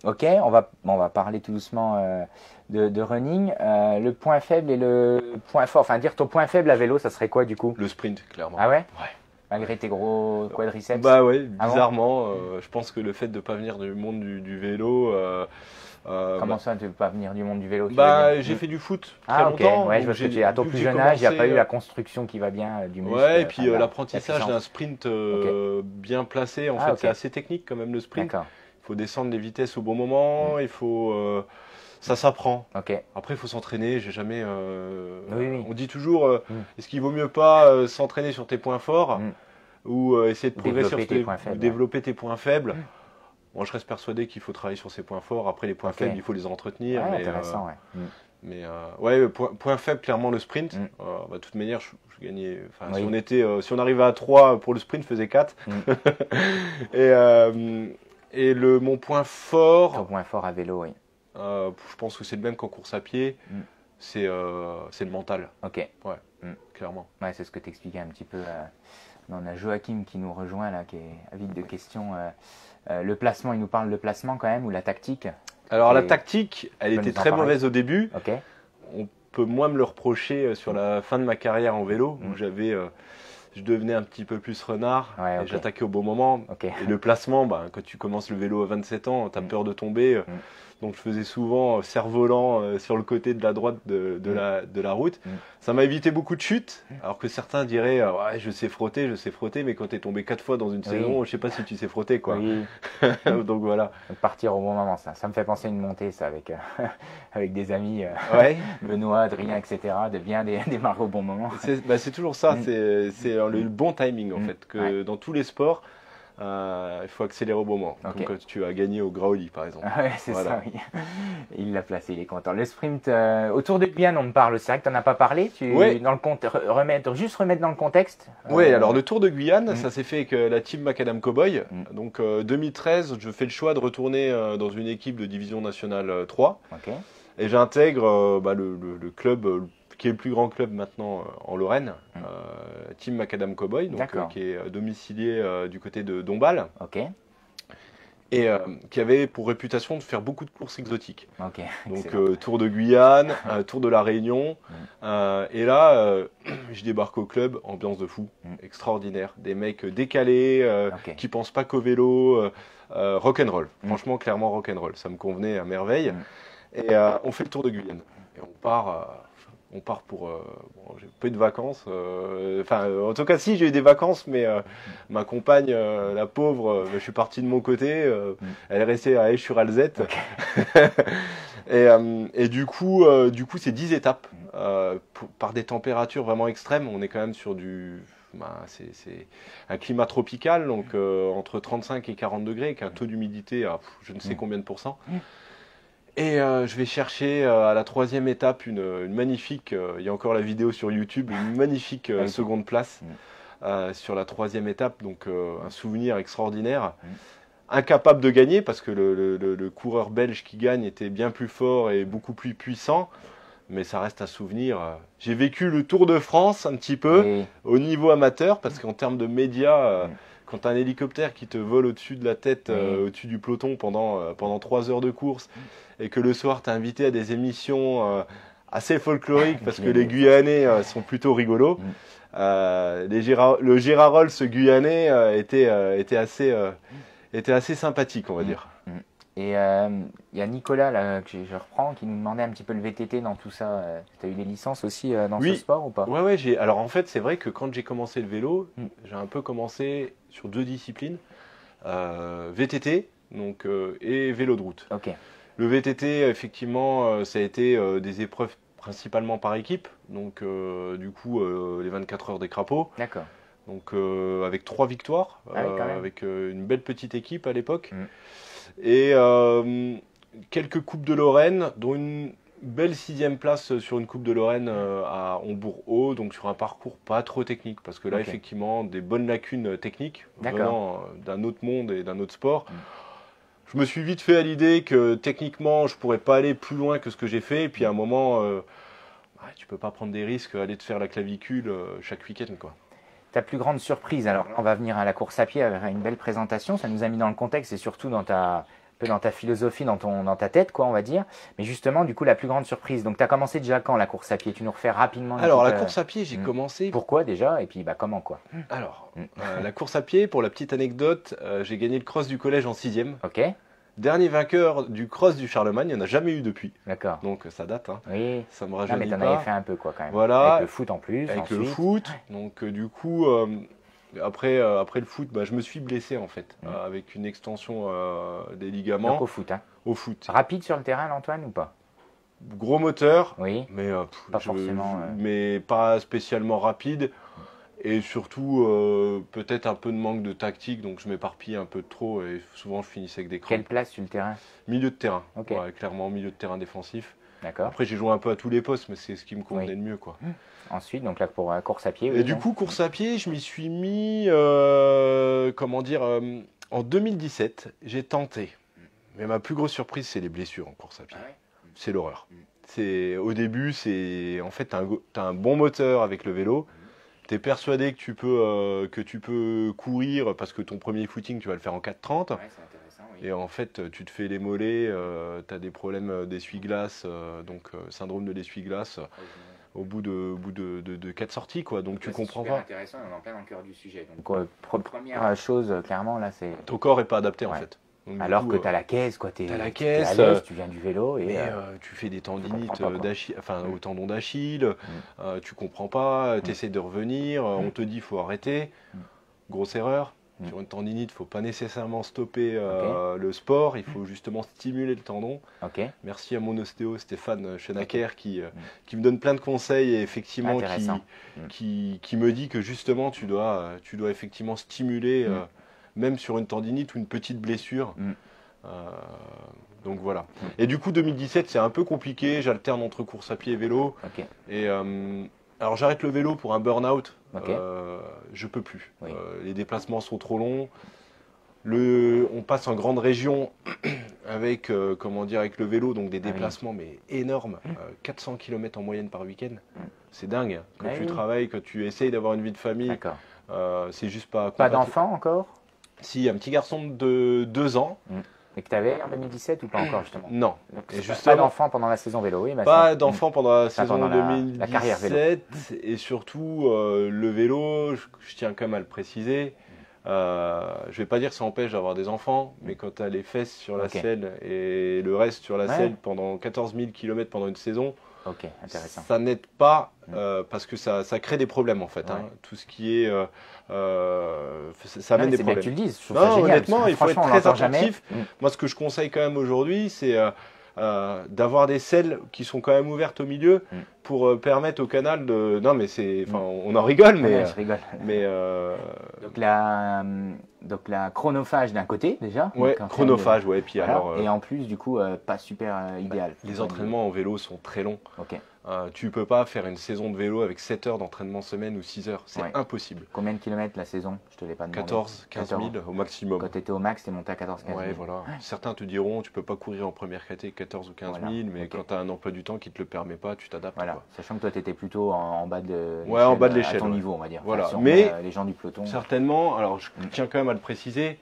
A: ok, on va parler tout doucement de running. Le point faible et le point fort. Enfin, dire ton point faible à vélo, ça serait quoi du coup?
B: Le sprint, clairement.
A: Ah ouais?
B: Ouais.
A: Malgré tes gros quadriceps?
B: Bah ouais,
A: Ah bon
B: bizarrement, je pense que le fait de pas venir du monde du vélo.
A: Comment ça, tu ne peux pas venir du monde du vélo? tu veux dire
B: J'ai fait du foot très
A: Ah ok,
B: longtemps.
A: ouais, je
B: donc
A: vois ce que
B: j'ai-
A: tu dis. À ton
B: vu que
A: plus
B: j'ai
A: jeune âge, il n'y a
B: commencé,
A: pas eu la construction qui va bien du muscle.
B: Ouais, et puis
A: enfin, la
B: l'apprentissage d'un
A: puissance.
B: sprint bien placé, en
A: Ah,
B: fait,
A: ok.
B: c'est assez technique quand même le sprint.
A: D'accord.
B: Il faut descendre les vitesses au bon moment, il faut Ça s'apprend.
A: Ok.
B: Après, il faut s'entraîner. J'ai jamais.
A: Oui.
B: On dit toujours, est-ce qu'il vaut mieux pas s'entraîner sur tes points forts ou essayer de progresser sur
A: Développer tes points faibles.
B: développer tes points faibles. Moi, je reste persuadé qu'il faut travailler sur ses points forts. Après, les points
A: Ok.
B: faibles, il faut les entretenir.
A: Ouais,
B: mais
A: intéressant, ouais.
B: mais ouais, point faible, clairement le sprint. De toute manière, je gagnais. Enfin,
A: Oui.
B: si on arrivait à 3 pour le sprint, je faisais 4. Et mon point fort.
A: Ton point fort à vélo, oui.
B: Je pense que c'est le même qu'en course à pied. C'est le mental.
A: Ok.
B: Ouais, clairement.
A: Ouais, c'est ce que tu expliquais un petit peu. On a Joachim qui nous rejoint là, qui est avide de questions. Le placement, il nous parle de placement quand même, ou la tactique.
B: Alors la tactique, elle
A: peux
B: était
A: nous en
B: très
A: parler
B: mauvaise au début.
A: Ok.
B: On peut moins me le reprocher sur la fin de ma carrière en vélo, où je devenais un petit peu plus renard,
A: Ouais,
B: et
A: ok.
B: j'attaquais au bon moment.
A: Ok.
B: Et le placement, quand tu commences le vélo à 27 ans, tu as peur de tomber. Donc je faisais souvent cerf-volant sur le côté de la droite de la route. Ça m'a évité beaucoup de chutes, alors que certains diraient ouais, je sais frotter, mais quand tu es tombé 4 fois dans une saison, je sais pas si tu sais frotter, quoi.
A: Oui.
B: Donc voilà.
A: Donc, partir au bon moment, ça me fait penser à une montée, ça, avec, avec des amis,
B: Ouais.
A: Benoît, Adrien, etc., de bien démarrer au bon moment.
B: C'est toujours ça, c'est le bon timing en fait, que dans tous les sports, il faut accélérer au bon moment.
A: Ok.
B: Comme quand tu as gagné au Graoli par exemple.
A: Ouais, c'est
B: Voilà.
A: ça, oui. Il l'a placé, il est content. Le sprint, autour de Guyane, on me parle, c'est vrai que tu n'en as pas parlé,
B: Ouais.
A: dans le juste remettre dans le contexte.
B: Oui, alors le Tour de Guyane, ça s'est fait avec la team Macadam Cowboy. Donc 2013, je fais le choix de retourner dans une équipe de division nationale 3.
A: Ok.
B: Et j'intègre le club qui est le plus grand club maintenant en Lorraine, Team Macadam Cowboy, donc, qui est domicilié du côté de Dombasle,
A: Ok.
B: et qui avait pour réputation de faire beaucoup de courses exotiques.
A: Ok.
B: Donc Tour de Guyane, Tour de la Réunion, et là je débarque au club, ambiance de fou, extraordinaire, des mecs décalés, qui pensent pas qu'au vélo, rock'n'roll, franchement clairement rock'n'roll, ça me convenait à merveille. Et on fait le Tour de Guyane. Et on part pour... j'ai peu de vacances. En tout cas, si, j'ai eu des vacances, mais ma compagne, la pauvre, je suis parti de mon côté. Elle est restée à Esch-sur-Alzette. Et du coup, c'est 10 étapes par des températures vraiment extrêmes. On est quand même sur c'est un climat tropical, donc entre 35 et 40 degrés, avec un taux d'humidité à je ne sais combien de pourcents. Et je vais chercher à la 3e étape une magnifique, il y a encore la vidéo sur YouTube, une magnifique seconde place sur la 3e étape, donc un souvenir extraordinaire. Incapable de gagner parce que le coureur belge qui gagne était bien plus fort et beaucoup plus puissant, mais ça reste un souvenir. J'ai vécu le Tour de France un petit peu au niveau amateur, parce qu'en termes de médias, quand tu as un hélicoptère qui te vole au-dessus de la tête, au-dessus du peloton pendant 3 heures de course, et que le soir tu es invité à des émissions assez folkloriques, parce que les Guyanais sont plutôt rigolos, le Gérard Rolls guyanais était assez sympathique, on va dire.
A: Et il y a Nicolas, là, que je reprends, qui nous demandait un petit peu le VTT dans tout ça. Tu as eu des licences aussi dans ce sport ou pas?
B: Ouais, alors en fait, c'est vrai que quand j'ai commencé le vélo, j'ai un peu commencé sur 2 disciplines, VTT donc, et vélo de route.
A: Ok.
B: Le VTT, effectivement, ça a été des épreuves principalement par équipe, donc du coup, les 24 heures des crapauds.
A: D'accord.
B: Donc avec 3 victoires, avec une belle petite équipe à l'époque. Et quelques Coupes de Lorraine, dont une belle 6e place sur une Coupe de Lorraine à Hombourg-Haut, donc sur un parcours pas trop technique, parce que là, effectivement, des bonnes lacunes techniques, vraiment d'un autre monde et d'un autre sport. Je me suis vite fait à l'idée que techniquement, je pourrais pas aller plus loin que ce que j'ai fait, et puis à un moment, tu peux pas prendre des risques, aller te faire la clavicule chaque week-end, quoi.
A: Ta plus grande surprise, alors on va venir à la course à pied avec une belle présentation, ça nous a mis dans le contexte et surtout dans ta philosophie, dans ta tête, quoi, on va dire. Mais justement, du coup, la plus grande surprise, donc tu as commencé déjà quand la course à pied? Tu nous refais rapidement.
B: Alors la course à pied, j'ai commencé...
A: Pourquoi déjà? Et puis comment, quoi?
B: Alors, la course à pied, pour la petite anecdote, j'ai gagné le cross du collège en 6e.
A: Ok.
B: Dernier vainqueur du cross du Charlemagne, il n'y en a jamais eu depuis.
A: D'accord.
B: Donc ça date, hein.
A: Oui.
B: Ça me rajeunit pas.
A: Mais t'en avais fait un peu, quoi, quand même.
B: Voilà.
A: Avec le foot en plus.
B: Avec le foot. Donc du coup, après le foot, je me suis blessé en fait, avec une extension des ligaments.
A: Donc au foot, hein.
B: Au foot.
A: Rapide sur le terrain, Antoine, ou pas?
B: gros moteur,
A: Oui,
B: mais,
A: pas forcément.
B: mais pas spécialement rapide. Et surtout, peut-être un peu de manque de tactique, donc je m'éparpille un peu trop et souvent je finissais avec des
A: Quelle
B: crampes.
A: place sur le terrain?
B: Milieu de terrain,
A: Ok.
B: ouais, clairement milieu de terrain défensif.
A: D'accord.
B: Après, j'ai joué un peu à tous les postes, mais c'est ce qui me convenait
A: Oui.
B: le mieux, quoi.
A: Ensuite, donc là pour course à pied.
B: Et
A: Oui,
B: du
A: donc.
B: coup, course à pied, je m'y suis mis, comment dire, en 2017, j'ai tenté. Mais ma plus grosse surprise, c'est les blessures en course à pied.
A: Ah ouais.
B: C'est l'horreur.
A: Mm.
B: Au début, en fait, t'as un bon moteur avec le vélo. Tu es persuadé que tu peux courir parce que ton premier footing, tu vas le faire en 4,30.
A: Ouais, c'est intéressant, oui.
B: Et en fait, tu te fais les mollets, tu as des problèmes d'essuie-glace, donc syndrome de l'essuie-glace, au bout de 4 sorties, quoi. Donc tu comprends
A: C'est super
B: pas.
A: intéressant, on est en plein dans le cœur du sujet. Donc, première chose, clairement, là, c'est.
B: Ton corps est pas adapté, en
A: Ouais.
B: fait. Donc, du
A: Alors
B: coup,
A: que tu as la caisse, quoi.
B: t'as la
A: T'es
B: caisse,
A: à l'aise, tu viens du vélo et.
B: mais tu fais des tendinites
A: comprends pas, quoi.
B: d'Achille, enfin au tendon d'Achille, tu comprends pas, tu essaies de revenir, on te dit faut arrêter. Grosse erreur. Sur une tendinite, il ne faut pas nécessairement stopper le sport, il faut justement stimuler le tendon.
A: Ok.
B: Merci à mon ostéo Stéphane Schenacker qui me donne plein de conseils et effectivement
A: Intéressant.
B: qui me dit que justement tu dois effectivement stimuler même sur une tendinite ou une petite blessure. Euh, donc voilà. Et du coup 2017 c'est un peu compliqué, j'alterne entre course à pied et vélo.
A: Ok.
B: Et alors j'arrête le vélo pour un burn-out,
A: Ok.
B: je peux plus.
A: Oui.
B: Les déplacements sont trop longs. On passe en grande région avec, avec le vélo, donc des déplacements mais énormes, 400 km en moyenne par week-end. C'est dingue. Quand tu travailles, quand tu essayes d'avoir une vie de famille,
A: D'accord.
B: c'est juste pas...
A: Pas d'enfant encore?
B: Si, un petit garçon de 2 ans.
A: Et que tu avais en 2017 ou pas encore, justement?
B: Non.
A: Donc,
B: Et
A: pas
B: justement,
A: d'enfant pendant la saison vélo, oui. Bah,
B: pas d'enfant pendant la saison
A: pendant la
B: 2017
A: carrière vélo.
B: et surtout le vélo, je tiens quand même à le préciser. Je vais pas dire que ça empêche d'avoir des enfants, mais quand tu as les fesses sur la selle et le reste sur la selle pendant 14 000 km pendant une saison,
A: intéressant.
B: ça n'aide pas parce que ça crée des problèmes en fait. Hein. Tout ce qui est. Ça amène des problèmes.
A: Que tu le dises. Je trouve
B: Non,
A: ça génial,
B: honnêtement, il faut être très attentif.
A: Jamais.
B: Moi, ce que je conseille quand même aujourd'hui, c'est d'avoir des selles qui sont quand même ouvertes au milieu pour permettre au canal de. Non, mais c'est. Enfin, on en rigole, mais.
A: Ouais, je rigole.
B: Mais.
A: Donc la chronophage d'un côté déjà.
B: Ouais, chronophage, ouais. Puis
A: voilà.
B: alors.
A: Et en plus, du coup, pas super idéal.
B: Les entraînements en vélo sont très longs.
A: Ok.
B: Tu peux pas faire une saison de vélo avec 7 heures d'entraînement semaine ou 6 heures. C'est impossible.
A: Combien de kilomètres la saison? Je te l'ai pas demandé.
B: 14, 15 000 au maximum.
A: Quand tu étais au max, tu es monté à 14, 15 000.
B: Ouais, voilà. Certains te diront, tu peux pas courir en première catégorie 14 ou 15 000, mais quand tu as un emploi du temps qui te le permet pas, tu t'adaptes.
A: Voilà. Sachant que toi, tu étais plutôt en bas de l'échelle.
B: Ouais, en bas de l'échelle.
A: À ton niveau, on va dire.
B: Voilà.
A: Enfin,
B: mais
A: les gens du peloton.
B: Certainement, alors je tiens quand même à le préciser,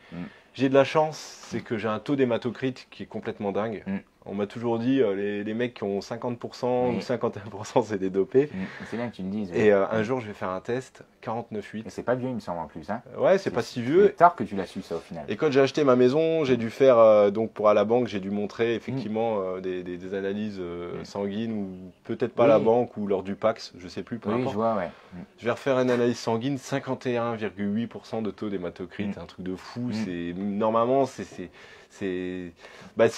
B: j'ai de la chance, c'est que j'ai un taux d'hématocrit qui est complètement dingue. On m'a toujours dit, les mecs qui ont 50% ou 51%, c'est des dopés.
A: C'est bien que tu le dises.
B: Et un jour, je vais faire un test, 49,8.
A: Et c'est pas vieux, il me semble, en plus. Hein.
B: Ouais, c'est pas si vieux.
A: C'est tard que tu l'as su, ça, au final.
B: Et quand j'ai acheté ma maison, j'ai dû faire, donc pour à la banque, j'ai dû montrer effectivement des analyses sanguines, ou peut-être pas à la banque, ou lors du PAX, je sais plus, peu importe.
A: Je vois, ouais.
B: Je vais refaire une analyse sanguine, 51,8% de taux d'hématocrit, un truc de fou. Normalement, s'il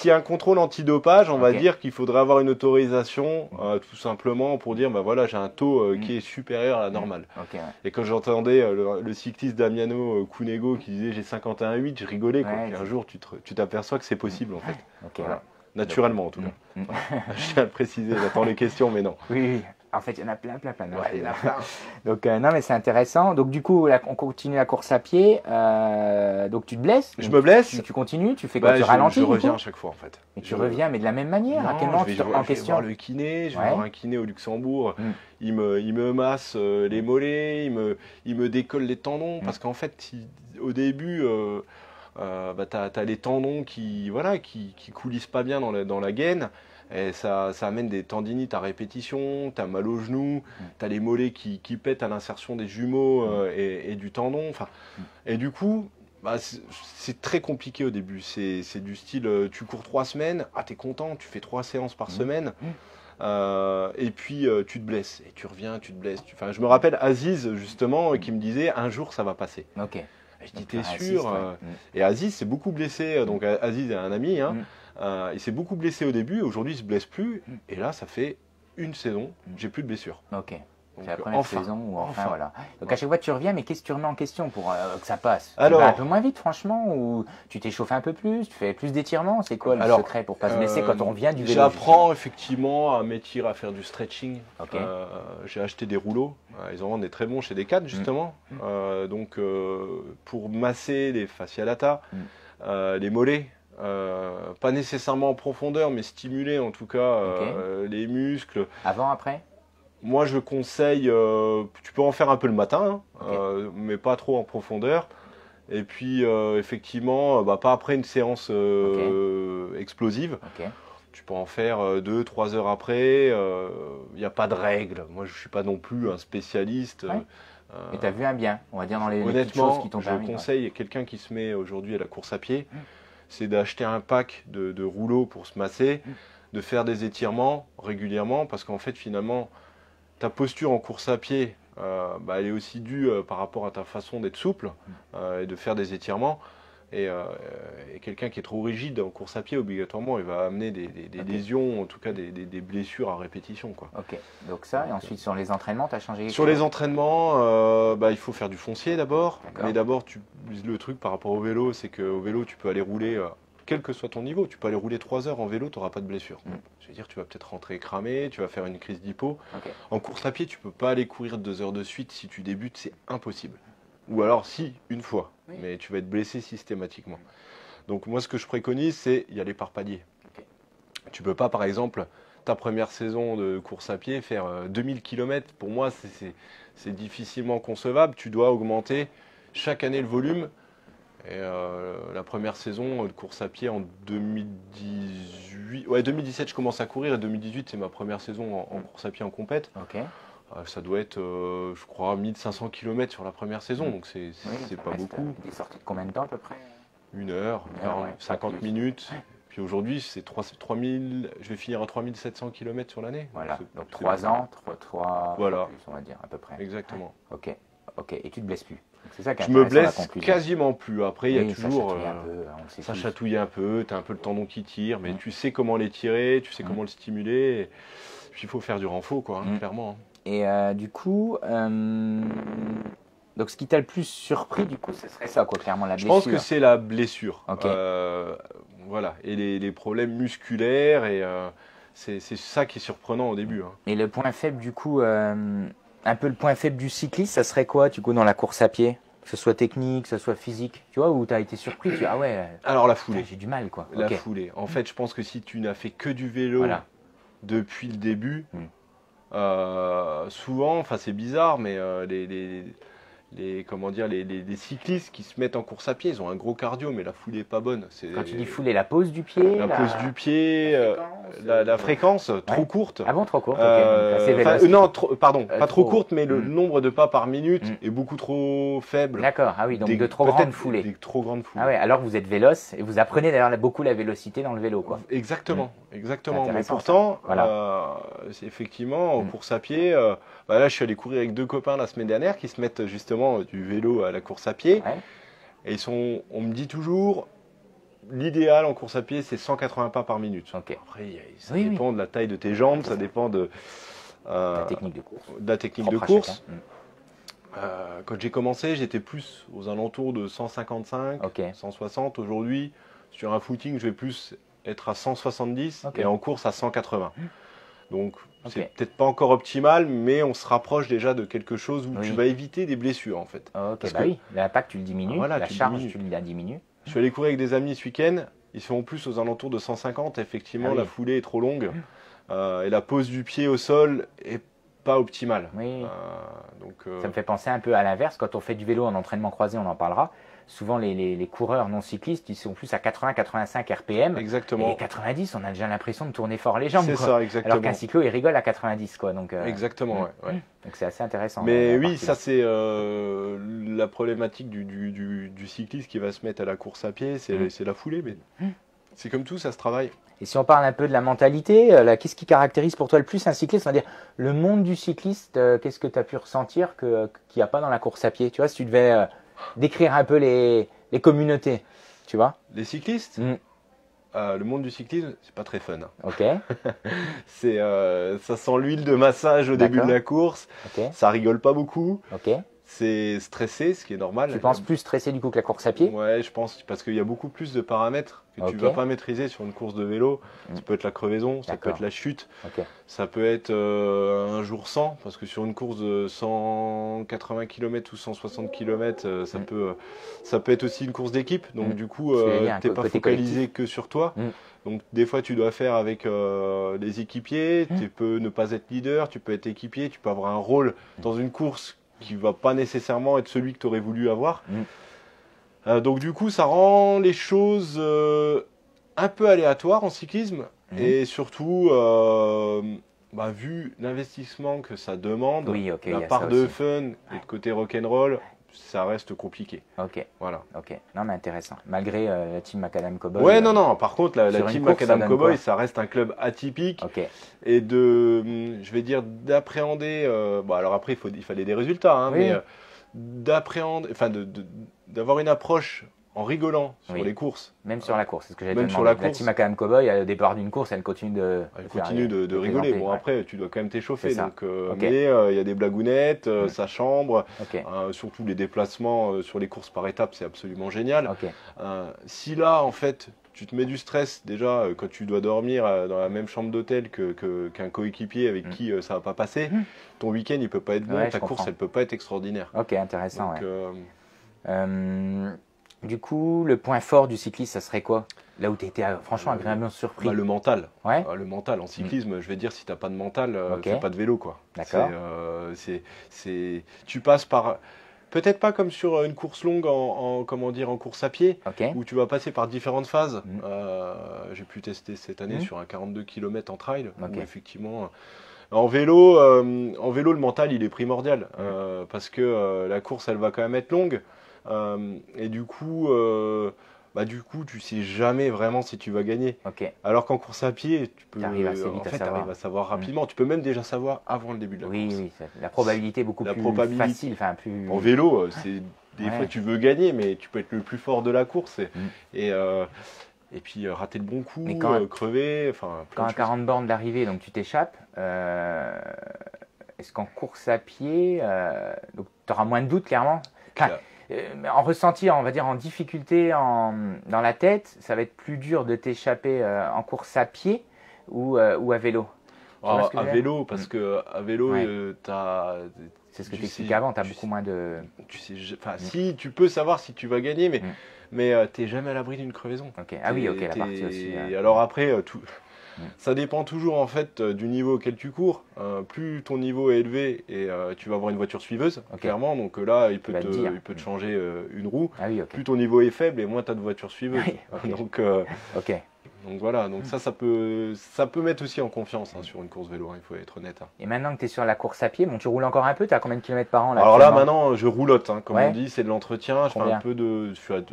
B: y a un contrôle antidopage, on va dire qu'il faudrait avoir une autorisation, tout simplement, pour dire, voilà, j'ai un taux qui est supérieur à la normale. Et quand j'entendais le cycliste Damiano Cunego qui disait j'ai 51,8, je rigolais. Et un jour, tu t'aperçois que c'est possible, en fait. Voilà. Naturellement, en tout cas. Je tiens à le préciser, j'attends les questions, mais non.
A: Oui. En fait, il y en a plein. Il y en a plein. Donc, non, mais c'est intéressant. Donc, du coup, on continue la course à pied. Donc, tu te blesses.
B: Je me blesse.
A: Tu continues. Tu fais quoi? Tu ralentis?
B: Je reviens à chaque fois, en fait.
A: Et tu reviens, mais de la même manière. À quel moment tu te remets en question?
B: Je vais voir le kiné. Je vais voir un kiné au Luxembourg. Il me masse les mollets. Il me décolle les tendons. Parce qu'en fait, au début... tu as les tendons qui coulissent pas bien dans la gaine. Et ça amène des tendinites à répétition, tu as mal aux genoux, tu as les mollets qui pètent à l'insertion des jumeaux et du tendon. Et du coup, c'est très compliqué au début. C'est du style, tu cours 3 semaines, tu es content, tu fais 3 séances par semaine. Et puis tu te blesses, et tu reviens, tu te blesses. Je me rappelle Aziz, justement, qui me disait, un jour ça va passer.
A: Ok.
B: Je dis, t'es sûr? Et Aziz s'est beaucoup blessé, donc Aziz est un ami, Il s'est beaucoup blessé au début, aujourd'hui il se blesse plus. Et là, ça fait une saison, j'ai plus de blessures.
A: Ok.
B: Donc,
A: C'est la première saison où enfin,
B: enfin.
A: voilà. Donc à chaque fois tu reviens, mais qu'est-ce que tu remets en question pour que ça passe?
B: Alors,
A: tu vas un peu moins vite franchement, ou tu t'échauffes un peu plus, tu fais plus d'étirements? C'est quoi le secret pour pas se blesser quand on revient du vélo?
B: J'apprends effectivement à m'étirer, à faire du stretching.
A: Ok.
B: J'ai acheté des rouleaux, ils en vendent des très bons chez Decathlon justement. Donc pour masser les fascia lata, les mollets. Pas nécessairement en profondeur, mais stimuler en tout cas les muscles.
A: Avant, après?
B: Moi, je conseille, tu peux en faire un peu le matin, mais pas trop en profondeur. Et puis, effectivement, pas après une séance explosive. Tu peux en faire 2-3 heures après. Il n'y a pas de règle. Moi, je ne suis pas non plus un spécialiste.
A: Et tu as vu un bien, on va dire, dans les petites
B: Honnêtement,
A: choses qui t'ont permis.
B: je conseille à quelqu'un qui se met aujourd'hui à la course à pied, c'est d'acheter un pack de rouleaux pour se masser, de faire des étirements régulièrement, parce qu'en fait, finalement, ta posture en course à pied, elle est aussi due par rapport à ta façon d'être souple et de faire des étirements. Et quelqu'un qui est trop rigide en course à pied, obligatoirement, il va amener des lésions, en tout cas des blessures à répétition, quoi.
A: Ok, donc ça, et ensuite sur les entraînements, tu as changé quelque
B: Sur
A: chose?
B: les entraînements, il faut faire du foncier d'abord. Mais d'abord, le truc par rapport au vélo, c'est qu'au vélo, tu peux aller rouler, quel que soit ton niveau, tu peux aller rouler 3 heures en vélo, tu n'auras pas de blessure. Je veux dire, tu vas peut-être rentrer cramé, tu vas faire une crise d'hypo. En course à pied, tu peux pas aller courir 2 heures de suite. Si tu débutes, c'est impossible. Ou alors, si, une fois. Mais tu vas être blessé systématiquement. Donc moi, ce que je préconise, c'est y aller par palier. Tu peux pas, par exemple, ta première saison de course à pied, faire 2000 km. Pour moi, c'est difficilement concevable. Tu dois augmenter chaque année le volume. Et la première saison de course à pied en 2018, 2017 je commence à courir et 2018 c'est ma première saison en course à pied en compète. Ça doit être, je crois, 1500 km sur la première saison, donc c'est pas beaucoup.
A: Tu es sorti de combien de temps à peu près?
B: 1 heure, 50 minutes. Puis aujourd'hui, c'est 3000, je vais finir à 3700 km sur l'année.
A: Voilà, donc 3 ans, 3
B: voilà.
A: plus, on va dire, à peu près.
B: Exactement.
A: Ok, et tu te blesses plus? C'est ça qui est
B: je me
A: intéressant, la
B: blesse
A: conclusion.
B: quasiment plus. Après, il y a toujours.
A: Ça
B: chatouille un peu, tu as un peu le tendon qui tire, mais tu sais comment l'étirer, tu sais comment le stimuler. Et puis il faut faire du renfort, quoi, clairement.
A: Et du coup, donc ce qui t'a le plus surpris, du coup, ce serait ça, quoi, clairement, la blessure.
B: Je pense que c'est la blessure. Voilà, et les problèmes musculaires, et c'est ça qui est surprenant au début.
A: Et le point faible, du coup, un peu le point faible du cycliste, ça serait quoi, du coup, dans la course à pied? Que ce soit technique, que ce soit physique, tu vois, où tu as été surpris, tu dis, ah ouais,
B: alors la foulée.
A: J'ai du mal, quoi.
B: La foulée. En fait, je pense que si tu n'as fait que du vélo depuis le début, souvent, enfin c'est bizarre, mais les cyclistes qui se mettent en course à pied, ils ont un gros cardio, mais la foulée n'est pas bonne.
A: Quand tu dis foulée, la pose du pied,
B: la pose du pied, la fréquence trop courte.
A: Ah bon, trop courte, ok.
B: Non, pas trop courte, mais le nombre de pas par minute est beaucoup trop faible.
A: D'accord, ah oui, donc de trop grandes foulées.
B: Des trop grandes foulées.
A: Ah ouais, alors vous êtes véloce et vous apprenez d'ailleurs beaucoup la vélocité dans le vélo, quoi.
B: Exactement, exactement. Mais pourtant, effectivement, en course à pied, là je suis allé courir avec 2 copains la semaine dernière qui se mettent justement du vélo à la course à pied. Et on me dit toujours, l'idéal en course à pied, c'est 180 pas par minute. Après, ça dépend de la taille de tes jambes, ça dépend de
A: la technique de course.
B: Quand j'ai commencé, j'étais plus aux alentours de 155, 160. Aujourd'hui, sur un footing, je vais plus être à 170 et en course à 180. Donc, c'est peut-être pas encore optimal, mais on se rapproche déjà de quelque chose où tu vas éviter des blessures, en fait.
A: L'impact, tu le diminues, la charge, tu la diminues.
B: Je suis allé courir avec des amis ce week-end, ils sont plus aux alentours de 150. Effectivement, la foulée est trop longue et la pose du pied au sol est pas optimale.
A: Ça me fait penser un peu à l'inverse, quand on fait du vélo en entraînement croisé, on en parlera. Souvent, les coureurs non cyclistes, ils sont plus à 80-85 RPM.
B: Exactement.
A: Et 90, on a déjà l'impression de tourner fort les jambes.
B: C'est ça, exactement.
A: Alors qu'un cyclo, il rigole à 90, quoi. Donc,
B: exactement,
A: Donc c'est assez intéressant.
B: Mais oui, ça c'est la problématique du cycliste qui va se mettre à la course à pied, c'est la foulée. Mais c'est comme tout, ça se travaille.
A: Et si on parle un peu de la mentalité, qu'est-ce qui caractérise pour toi le plus un cycliste? C'est-à-dire, le monde du cycliste, qu'est-ce que tu as pu ressentir qu'il n'y a pas dans la course à pied? Tu vois, si tu devais décrire un peu les communautés, tu vois?
B: Les cyclistes le monde du cyclisme, c'est pas très fun.
A: Ok,
B: Ça sent l'huile de massage au début de
A: D'accord.
B: la course.
A: ok,
B: Ça rigole pas beaucoup.
A: ok.
B: C'est stressé, ce qui est normal.
A: Tu penses plus stressé du coup que la course à pied?
B: Ouais, je pense, parce qu'il y a beaucoup plus de paramètres que tu
A: Ok.
B: vas pas maîtriser sur une course de vélo.
A: Mm.
B: Ça peut être la crevaison, ça peut
A: D'accord.
B: être la chute,
A: Ok,
B: ça peut être un jour sans, parce que sur une course de 180 km ou 160 km,
A: Mm.
B: ça peut être aussi une course d'équipe. Donc
A: Mm.
B: du coup,
A: Ce que j'allais dire, un
B: t'es pas
A: côté
B: focalisé que sur toi.
A: Mm.
B: Donc des fois, tu dois faire avec les équipiers.
A: Mm.
B: Tu peux ne pas être leader, tu peux être équipier, tu peux avoir un rôle dans une course qui va pas nécessairement être celui que tu aurais voulu avoir. Donc du coup, ça rend les choses un peu aléatoires en cyclisme. Et surtout, vu l'investissement que ça demande,
A: Oui, ok, il y
B: la
A: a
B: part
A: ça
B: de
A: aussi.
B: fun et de côté rock'n'roll, ça reste compliqué.
A: Ok,
B: Voilà.
A: ok. Non mais intéressant. Malgré la team Macadam Cowboy.
B: Ouais, non. Par contre, la
A: sur une
B: team
A: course, ça
B: Macadam
A: donne
B: Cowboy,
A: quoi?
B: ça reste un club atypique.
A: Ok,
B: Et je vais dire, d'appréhender. Alors après, il fallait des résultats, hein,
A: Oui.
B: mais d'appréhender, enfin, d'avoir une approche en rigolant sur
A: Oui.
B: les courses.
A: même sur la course, c'est ce que j'allais te
B: Même sur
A: demander.
B: la
A: La
B: course.
A: team Macadam Cowboy, au départ d'une course, elle continue de.
B: Elle
A: faire-
B: continue de rigoler.
A: présenter,
B: Bon,
A: ouais.
B: après, tu dois quand même t'échauffer.
A: C'est ça.
B: Donc,
A: Ok.
B: mais il y a des blagounettes, ça chambre.
A: Ok,
B: Surtout les déplacements sur les courses par étapes, c'est absolument génial.
A: ok.
B: Si là, en fait, tu te mets du stress déjà quand tu dois dormir dans la même chambre d'hôtel qu'un coéquipier avec qui ça va pas passer, ton week-end il peut pas être bon,
A: Ouais,
B: ta
A: je
B: course
A: comprends.
B: elle peut pas être extraordinaire.
A: Ok, intéressant.
B: Donc,
A: Ouais. Du coup, le point fort du cycliste, ça serait quoi? Là où tu étais franchement agréablement surpris.
B: le mental.
A: Ouais.
B: Le mental en cyclisme, je vais dire, si t'as pas de mental,
A: Ok.
B: fais pas de vélo quoi.
A: D'accord.
B: Tu passes par, peut-être pas comme sur une course longue comment dire, en course à pied,
A: Ok.
B: où tu vas passer par différentes phases.
A: Mm.
B: J'ai pu tester cette année
A: Mm.
B: sur un 42 km en trail,
A: Ok.
B: où effectivement, en vélo, le mental il est primordial, parce que la course elle va quand même être longue, et du coup, tu sais jamais vraiment si tu vas gagner.
A: Ok.
B: Alors qu'en course à pied, tu peux,
A: T'arrives assez vite
B: en
A: à
B: fait,
A: savoir.
B: t'arrives à savoir rapidement. Tu peux même déjà savoir avant le début de la
A: Oui,
B: course.
A: oui. La probabilité est beaucoup
B: La
A: plus
B: probabilité.
A: facile. Enfin, plus.
B: En vélo, c'est des
A: Ouais.
B: fois tu veux gagner, mais tu peux être le plus fort de la course
A: Mm.
B: et puis rater le bon coup,
A: Mais quand-
B: crever, enfin. plein
A: Quand
B: de
A: à
B: choses.
A: 40 bornes d'arrivée, donc tu t'échappes, est-ce qu'en course à pied, tu auras moins de doutes clairement? Enfin, mais en ressenti, on va dire en difficulté dans la tête, ça va être plus dur de t'échapper en course à pied ou à vélo? Tu vois ce que je
B: À
A: veux dire?
B: vélo, parce que à vélo,
A: Ouais. C'est ce que
B: tu
A: tu
B: sais-
A: expliquais avant, tu as
B: tu
A: beaucoup
B: sais-
A: moins de.
B: tu sais, si tu peux savoir si tu vas gagner, mais
A: Mm.
B: t'es jamais à l'abri d'une crevaison.
A: Ok. Ah oui, ok, la partie aussi.
B: Alors après,
A: Mm.
B: ça dépend toujours en fait du niveau auquel tu cours. Plus ton niveau est élevé et tu vas avoir une voiture suiveuse,
A: Ok.
B: clairement. Donc là, il peut
A: vas te dire.
B: te changer une roue.
A: Ah oui, ok.
B: Plus ton niveau est faible et moins tu as de voiture suiveuse.
A: Oui, ok. Ok.
B: Donc voilà, donc ça peut mettre aussi en confiance sur une course vélo, il faut être honnête.
A: Et maintenant que tu es sur la course à pied, bon, tu roules encore un peu, tu as combien de kilomètres par an là,
B: Alors là
A: actuellement?
B: maintenant je roulotte, comme
A: Ouais.
B: on dit, c'est de l'entretien. Je fais
A: Combien?
B: un peu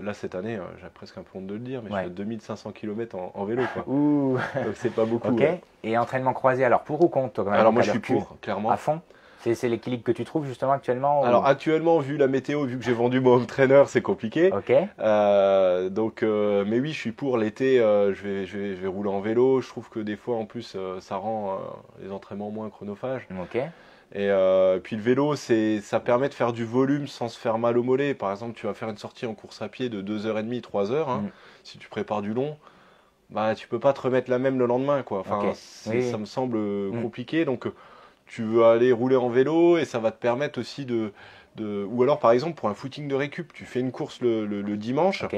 B: là cette année, j'ai presque un peu honte de le dire, mais je
A: Ouais.
B: fais 2500 km en vélo quoi.
A: Ouh.
B: Donc c'est pas beaucoup.
A: Ok.
B: ouais.
A: Et entraînement croisé, alors pour ou contre toi, quand même,
B: Alors moi
A: t'as
B: je
A: le
B: suis
A: recul
B: pour, clairement.
A: à fond. C'est l'équilibre que tu trouves justement actuellement ou-
B: Alors actuellement, vu la météo, vu que j'ai vendu mon home trainer, c'est compliqué.
A: Ok.
B: Mais oui, je suis pour l'été. Je vais rouler en vélo. Je trouve que des fois, en plus, ça rend les entraînements moins chronophages.
A: Ok.
B: Et puis le vélo, ça permet de faire du volume sans se faire mal au mollet. Par exemple, tu vas faire une sortie en course à pied de 2h30, 3h.
A: Mm.
B: Si tu prépares du long, tu peux pas te remettre la même le lendemain, quoi. Enfin,
A: Ok. Oui.
B: ça me semble compliqué. Donc, tu veux aller rouler en vélo et ça va te permettre aussi ou alors, par exemple, pour un footing de récup, tu fais une course le dimanche.
A: Ok.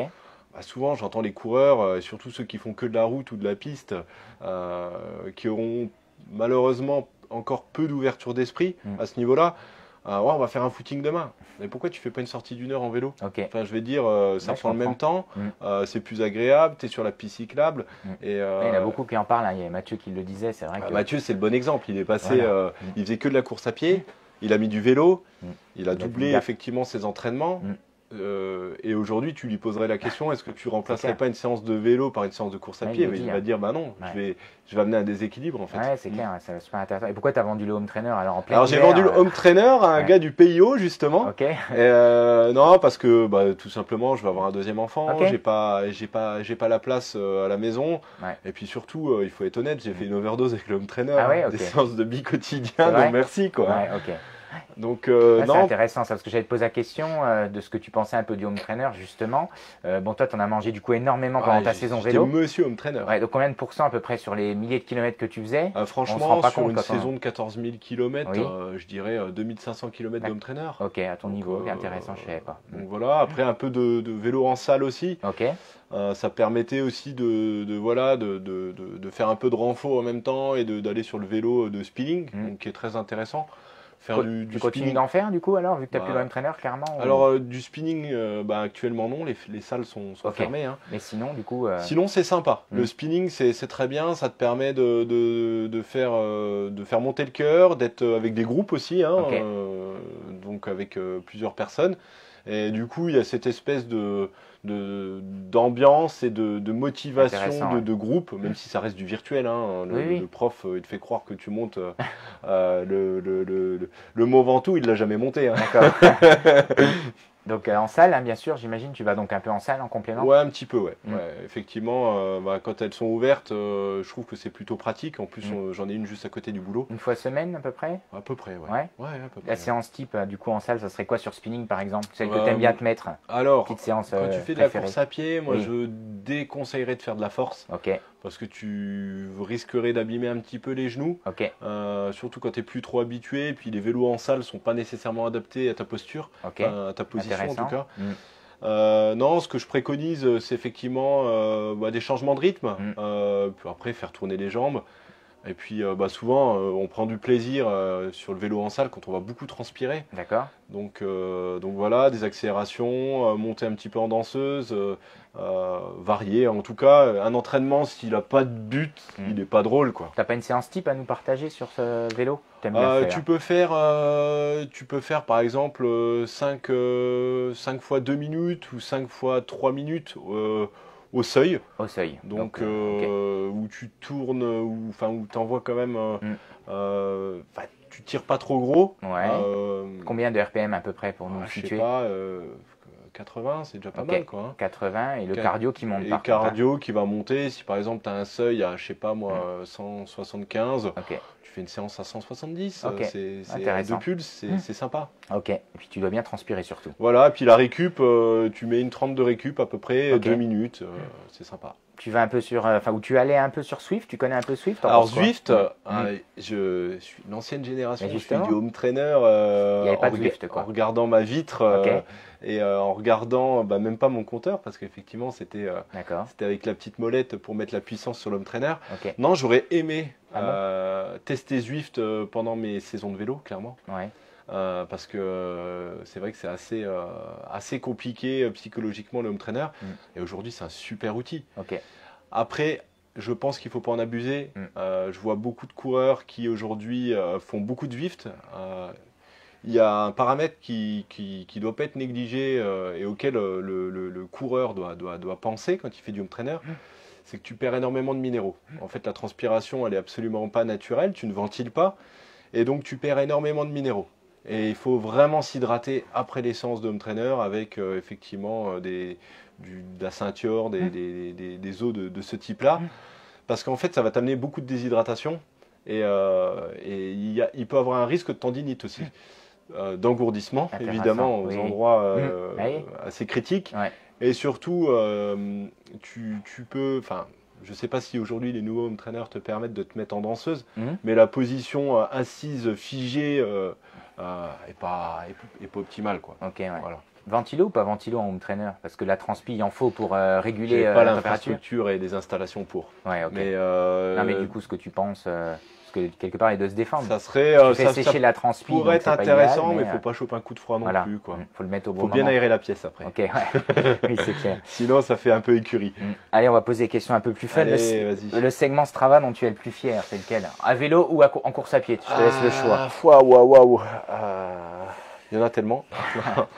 B: Souvent, j'entends les coureurs, surtout ceux qui font que de la route ou de la piste, qui auront malheureusement encore peu d'ouverture d'esprit à ce niveau-là. Ouais, on va faire un footing demain. Mais pourquoi tu fais pas une sortie d'1 heure en vélo?
A: Ok.
B: Enfin, je vais dire, ça
A: Ouais, je
B: prend le même
A: comprends.
B: temps, c'est plus agréable, tu es sur la piste cyclable. Et,
A: Il y en a beaucoup qui en parlent, hein. Il y a Mathieu qui le disait, c'est vrai que.
B: Mathieu, c'est le bon exemple. Il est passé,
A: Voilà.
B: il faisait que de la course à pied, il a mis du vélo, il a
A: Il a
B: doublé
A: mis-
B: effectivement ses entraînements. Et aujourd'hui, tu lui poserais la question, est-ce que tu remplacerais
A: clair.
B: pas une séance de vélo par une séance de course à
A: Ouais,
B: pied?
A: il le
B: Mais il
A: dit,
B: va
A: hein.
B: dire, bah non,
A: Ouais.
B: je vais amener un déséquilibre en fait.
A: Ouais, c'est clair, c'est super intéressant. Et pourquoi tu as vendu le home trainer alors en plein
B: Alors j'ai
A: hiver,
B: vendu le home trainer à un
A: ouais.
B: gars du PIO justement.
A: Ok,
B: Non, parce que bah, tout simplement, je vais avoir un deuxième enfant.
A: ok.
B: J'ai pas la place à la maison.
A: Ouais.
B: Et puis surtout, il faut être honnête, j'ai fait une overdose avec le home trainer,
A: Ah ouais,
B: hein,
A: ok.
B: des séances de
A: C'est
B: bi-quotidien,
A: vrai
B: donc merci quoi.
A: Ouais, ok.
B: Donc
A: Ouais, c'est
B: non,
A: intéressant ça, parce que j'allais te poser la question de ce que tu pensais un peu du home trainer justement. Bon, toi, tu en as mangé du coup énormément pendant ta saison
B: j'étais
A: vélo.
B: monsieur home trainer.
A: Ouais, donc combien de pourcents à peu près sur les milliers de kilomètres que tu faisais? On se rend
B: Franchement,
A: pas
B: sur
A: compte
B: une
A: quand on-
B: saison de 14 000 km,
A: Oui.
B: je dirais 2500 km d'home trainer.
A: Ok, à ton
B: Donc,
A: niveau, ok, intéressant, je savais pas.
B: Donc voilà, après un peu de vélo en salle aussi.
A: Ok,
B: Ça permettait aussi voilà, de faire un peu de renfort en même temps et d'aller sur le vélo de spinning, donc, qui est très intéressant. Faire du
A: tu continues
B: spinning.
A: d'en faire du coup alors, vu que tu n'as
B: Bah,
A: plus le home trainer clairement ou-
B: Alors du spinning, bah, actuellement non, les salles sont
A: Ok.
B: fermées. Hein.
A: Mais sinon, du coup,
B: Sinon c'est sympa.
A: Mm.
B: Le spinning c'est très bien, ça te permet de faire monter le cœur, d'être avec des groupes aussi, hein,
A: Ok.
B: donc avec plusieurs personnes. Et du coup il y a cette espèce d'ambiance et de motivation
A: Intéressant, ouais.
B: de groupe, même si ça reste du virtuel. Hein.
A: Oui, oui.
B: Le prof il te fait croire que tu montes le Mont Ventoux, il l'a jamais monté. Hein.
A: D'accord. Donc en salle, hein, bien sûr, j'imagine, tu vas donc un peu en salle en complément.
B: Ouais, un petit peu, ouais.
A: Mm.
B: Ouais, effectivement, bah, quand elles sont ouvertes, je trouve que c'est plutôt pratique. En plus,
A: Mm.
B: j'en ai une juste à côté du boulot.
A: Une fois semaine à peu près.
B: À peu près, ouais.
A: Ouais.
B: Ouais, à peu
A: La
B: près.
A: séance type, du coup, en salle, ça serait quoi sur spinning par exemple? Celle que
B: Euh,
A: tu aimes bien te mettre.
B: Alors,
A: Petite séance
B: quand tu fais de la
A: préférée.
B: course à pied, moi,
A: Oui.
B: je déconseillerais de faire de la force
A: Ok,
B: parce que tu risquerais d'abîmer un petit peu les genoux.
A: ok,
B: Surtout quand tu n'es plus trop habitué. Et puis, les vélos en salle sont pas nécessairement adaptés à ta posture,
A: ok.
B: à ta position en
A: Intéressant.
B: tout cas.
A: Mm.
B: Non, ce que je préconise, c'est effectivement bah, des changements de rythme. Puis après, faire tourner les jambes. Et puis, bah, souvent, on prend du plaisir sur le vélo en salle quand on va beaucoup transpirer.
A: D'accord.
B: Donc voilà, des accélérations, monter un petit peu en danseuse, varier. En tout cas, un entraînement, s'il n'a pas de but, il n'est pas drôle, quoi.
A: T'as pas une séance type à nous partager sur ce vélo? T'aimes bien faire.
B: Tu peux faire par exemple 5 fois 2 minutes ou 5 fois 3 minutes au seuil.
A: Au seuil.
B: Donc,
A: ok.
B: où tu tournes, où tu envoies quand même. Tu tires pas trop gros.
A: Ouais. Combien de RPM à peu près pour nous
B: Je sais
A: situer?
B: pas, 80, c'est déjà pas
A: Ok.
B: mal, quoi. Hein.
A: 80 et le
B: Quat-
A: cardio qui monte
B: Et
A: par contre, hein.
B: cardio qui va monter. Si par exemple tu as un seuil à, je sais pas moi, 175,
A: Ok,
B: tu fais une séance à 170.
A: Ok.
B: C'est
A: Intéressant.
B: deux pulses, c'est sympa.
A: ok. Et puis tu dois bien transpirer surtout.
B: Voilà, puis la récup, tu mets une 30 de récup à peu près,
A: Ok.
B: 2 minutes, c'est sympa.
A: Tu vas un peu sur, enfin, où tu allais un peu sur Swift, tu connais un peu Swift? T'en
B: Alors
A: penses quoi?
B: Zwift,
A: Mm.
B: je suis une ancienne génération,
A: Mais
B: je suis
A: justement.
B: du home trainer
A: Il y avait pas de Zwift, quoi.
B: en regardant ma vitre
A: Ok.
B: et en regardant bah, même pas mon compteur parce qu'effectivement c'était
A: D'accord.
B: avec la petite molette pour mettre la puissance sur l'home trainer.
A: Ok.
B: Non, j'aurais aimé
A: Ah
B: tester Zwift pendant mes saisons de vélo, clairement.
A: Ouais.
B: Parce que c'est vrai que c'est assez compliqué psychologiquement le home trainer. Et aujourd'hui, c'est un super outil.
A: Ok.
B: Après, je pense qu'il ne faut pas en abuser.
A: Mm.
B: Je vois beaucoup de coureurs qui aujourd'hui font beaucoup de Zwift. Il y a un paramètre qui doit pas être négligé et auquel le coureur doit penser quand il fait du home trainer. C'est que tu perds énormément de minéraux. En fait, la transpiration, elle est absolument pas naturelle. Tu ne ventiles pas. Et donc, tu perds énormément de minéraux. Et il faut vraiment s'hydrater après les séances de home trainer avec effectivement de la ceinture, des eaux de ce type-là. Parce qu'en fait, ça va t'amener beaucoup de déshydratation et il peut avoir un risque de tendinite aussi. D'engourdissement,
A: Intéressant,
B: évidemment, aux
A: oui.
B: endroits
A: Oui.
B: assez critiques.
A: Ouais.
B: Et surtout, tu peux... Enfin, je ne sais pas si aujourd'hui les nouveaux home trainers te permettent de te mettre en danseuse, mais la position assise, figée, est pas optimale, quoi.
A: Ok, ouais.
B: Voilà.
A: Ventilo ou pas ventilo en home trainer? Parce que la transpi, il en faut pour réguler
B: J'ai pas
A: la température.
B: l'infrastructure et des installations pour.
A: Ouais, ok.
B: Mais,
A: Non, mais du coup, ce que tu penses, parce que quelque part, il doit se défendre.
B: ça serait,
A: Tu fais
B: ça
A: sécher la transpi,
B: pourrait
A: donc
B: être
A: c'est pas
B: intéressant,
A: idéal,
B: mais il ne faut pas choper un coup de froid non
A: voilà.
B: plus, quoi.
A: Faut le mettre au bon
B: Faut
A: moment.
B: bien aérer la pièce après.
A: Ok, ouais. Oui, c'est clair.
B: Sinon, ça fait un peu écurie.
A: Allez, on va poser des questions un peu plus fun.
B: Allez, vas-y.
A: Le segment Strava dont tu es le plus fier, c'est lequel? À vélo ou en course à pied? Je te laisse le choix.
B: Waouh. Il y en a tellement.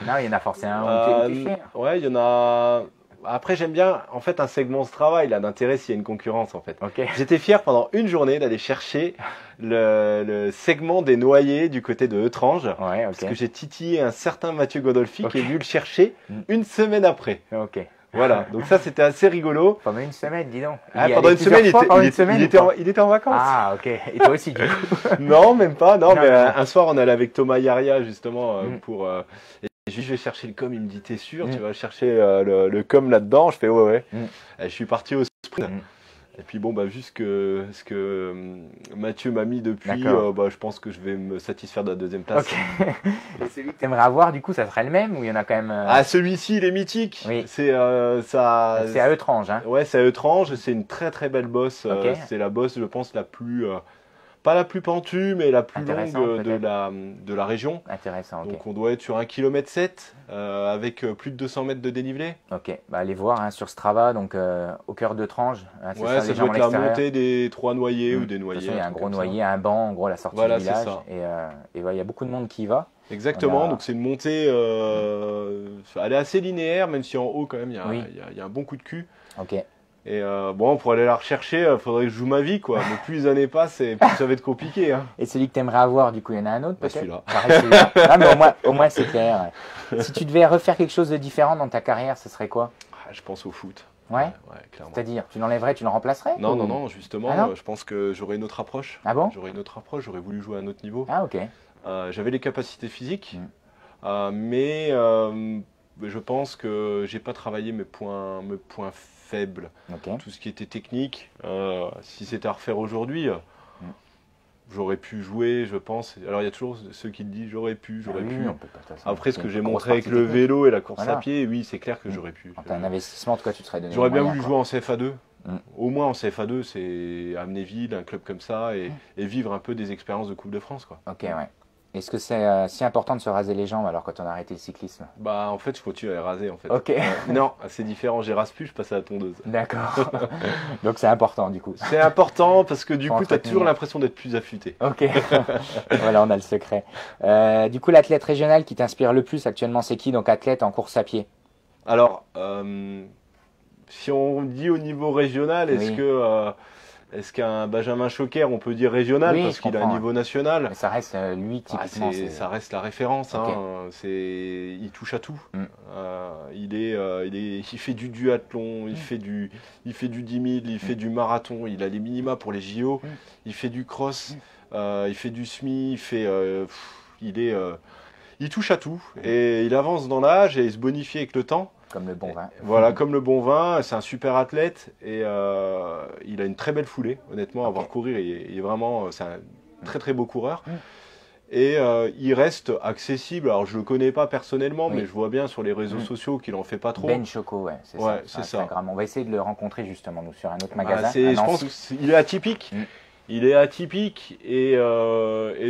A: Non, il y en a forcément un où tu es fier.
B: Ouais, il y en a. Après, j'aime bien, en fait, un segment de travail, il a d'intérêt s'il y a une concurrence, en fait.
A: Ok.
B: J'étais fier pendant une journée d'aller chercher le segment des noyers du côté de Eutrange.
A: Ouais,
B: Parce
A: ok.
B: que j'ai titillé un certain Mathieu Gondolfi
A: Ok.
B: qui est venu le chercher
A: Mm.
B: une semaine après.
A: Ok.
B: Voilà, donc ça c'était assez rigolo.
A: Pendant une semaine, dis donc.
B: Ah,
A: Il y
B: pendant
A: allait
B: une semaine,
A: plusieurs fois pendant une semaine, ou pas
B: il était en vacances.
A: Ah, ok. Et toi aussi, du coup.
B: Non, même pas. Non,
A: Non,
B: mais
A: non.
B: un soir, on allait avec Thomas Yaria justement
A: Mm.
B: pour. Et je vais chercher le com. Il me dit, t'es sûr,
A: Mm.
B: tu vas chercher le com là-dedans? Je fais, ouais, ouais.
A: Mm.
B: Et je suis parti au sprint.
A: Mm.
B: Et puis bon, bah, vu ce que Mathieu m'a mis depuis,
A: D'accord.
B: bah, je pense que je vais me satisfaire de la deuxième place.
A: Ok. Et celui que tu aimerais avoir, du coup, ça serait le même ou il y en a quand même.
B: Ah, celui-ci, il est mythique.
A: Oui.
B: C'est ça.
A: C'est à Eutrange, hein.
B: Ouais, c'est à Eutrange. C'est une très très belle bosse.
A: Ok.
B: C'est la bosse, je pense, la plus. Pas la plus pentue, mais la plus
A: Intéressant,
B: longue
A: peut-être.
B: de la région.
A: Intéressant, ok.
B: Donc on doit être sur 1,7 km avec plus de 200 mètres de dénivelé.
A: Ok. Bah, allez voir hein, sur Strava, donc au cœur d'Eutrange. Hein, c'est
B: Ouais, ça
A: légèrement
B: doit être la
A: l'extérieur.
B: montée des 3 noyers
A: Mm.
B: ou des
A: De toute
B: noyers.
A: façon, il y a un
B: truc
A: gros
B: comme ça.
A: noyer, un banc, en gros, à la sortie
B: Voilà,
A: du
B: c'est
A: village.
B: ça.
A: Et ouais, il y a beaucoup de monde qui y va.
B: Exactement,
A: On a-
B: donc c'est une montée, elle est assez linéaire, même si en haut quand même
A: Oui.
B: il y a un bon coup de cul.
A: Ok.
B: Et bon, pour aller la rechercher, il faudrait que je joue ma vie, quoi. Mais plus les années passent, et plus ça va être compliqué. Hein.
A: Et celui que tu aimerais avoir, du coup, il y en a un autre
B: Bah,
A: peut-être?
B: celui-là.
A: Ça reste celui-là. Ah, mais au moins c'est clair. Si tu devais refaire quelque chose de différent dans ta carrière, ce serait quoi?
B: Ah, je pense au foot.
A: Ouais.
B: Ouais, clairement.
A: C'est-à-dire, tu l'enlèverais, tu le remplacerais?
B: Non,
A: ou-
B: non, non, justement,
A: Ah non
B: je pense que j'aurais une autre approche.
A: Ah bon?
B: J'aurais une autre approche, j'aurais voulu jouer à un autre niveau.
A: Ah, ok.
B: J'avais les capacités physiques,
A: Mm.
B: mais je pense que j'ai pas travaillé mes points faibles.
A: Ok.
B: Tout ce qui était technique, si c'était à refaire aujourd'hui, j'aurais pu jouer, je pense. Alors il y a toujours ceux qui te disent j'aurais pu,
A: Ah
B: j'aurais
A: oui,
B: pu.
A: on peut pas, de toute façon,
B: Après ce
A: c'est
B: que
A: une
B: j'ai
A: grosse
B: montré avec
A: partie
B: le
A: technique.
B: vélo et la course
A: Voilà.
B: à pied, oui, c'est clair que j'aurais pu.
A: Quand tu as un investissement, en tout cas, tu te serais donné
B: J'aurais
A: les
B: bien
A: moyens,
B: voulu
A: quoi.
B: jouer en CFA2.
A: Mm.
B: Au moins en CFA2, c'est Amnéville, un club comme ça, et vivre un peu des expériences de Coupe de France, quoi.
A: Ok, ouais. Est-ce que c'est si important de se raser les jambes alors quand on a arrêté le cyclisme?
B: Bah en fait, je continue à les raser en fait.
A: Ok.
B: Non, c'est différent, j'ai rase plus, je passe à la tondeuse.
A: D'accord. Donc c'est important du coup.
B: C'est important parce que du
A: Faut
B: coup, tu as
A: entretenir.
B: toujours l'impression d'être plus affûté.
A: Ok. Voilà, on a le secret. Du coup, l'athlète régional qui t'inspire le plus actuellement, c'est qui? Donc athlète en course à pied.
B: Alors, si on dit au niveau régional,
A: Oui.
B: est-ce qu'un Benjamin Choquer, on peut dire régional
A: Oui,
B: parce
A: je
B: qu'il a un
A: comprends,
B: niveau national?
A: Mais ça reste lui
B: Ah,
A: typiquement.
B: ça reste la référence.
A: Ok.
B: Hein. Il touche à tout.
A: Mm.
B: Il fait du duathlon, il fait du 10 000, il fait du marathon, il a les minima pour les JO, il fait du cross, il fait du semi, il touche à tout et il avance dans l'âge et il se bonifie avec le temps.
A: Comme le bon vin.
B: Voilà, comme le bon vin, c'est un super athlète et il a une très belle foulée. Honnêtement, à
A: Ok.
B: voir courir, il est vraiment, c'est un très très beau coureur.
A: Mm.
B: Et il reste accessible. Alors, je le connais pas personnellement,
A: Oui.
B: mais je vois bien sur les réseaux
A: Mm.
B: sociaux qu'il en fait pas trop.
A: Ben Choco, ouais, c'est
B: Ouais,
A: ça.
B: c'est
A: sur
B: ça.
A: Instagram. On va essayer de le rencontrer justement nous sur un autre
B: Bah,
A: magasin. à
B: je pense
A: Nancy.
B: qu'il est atypique.
A: Mm.
B: Il est atypique et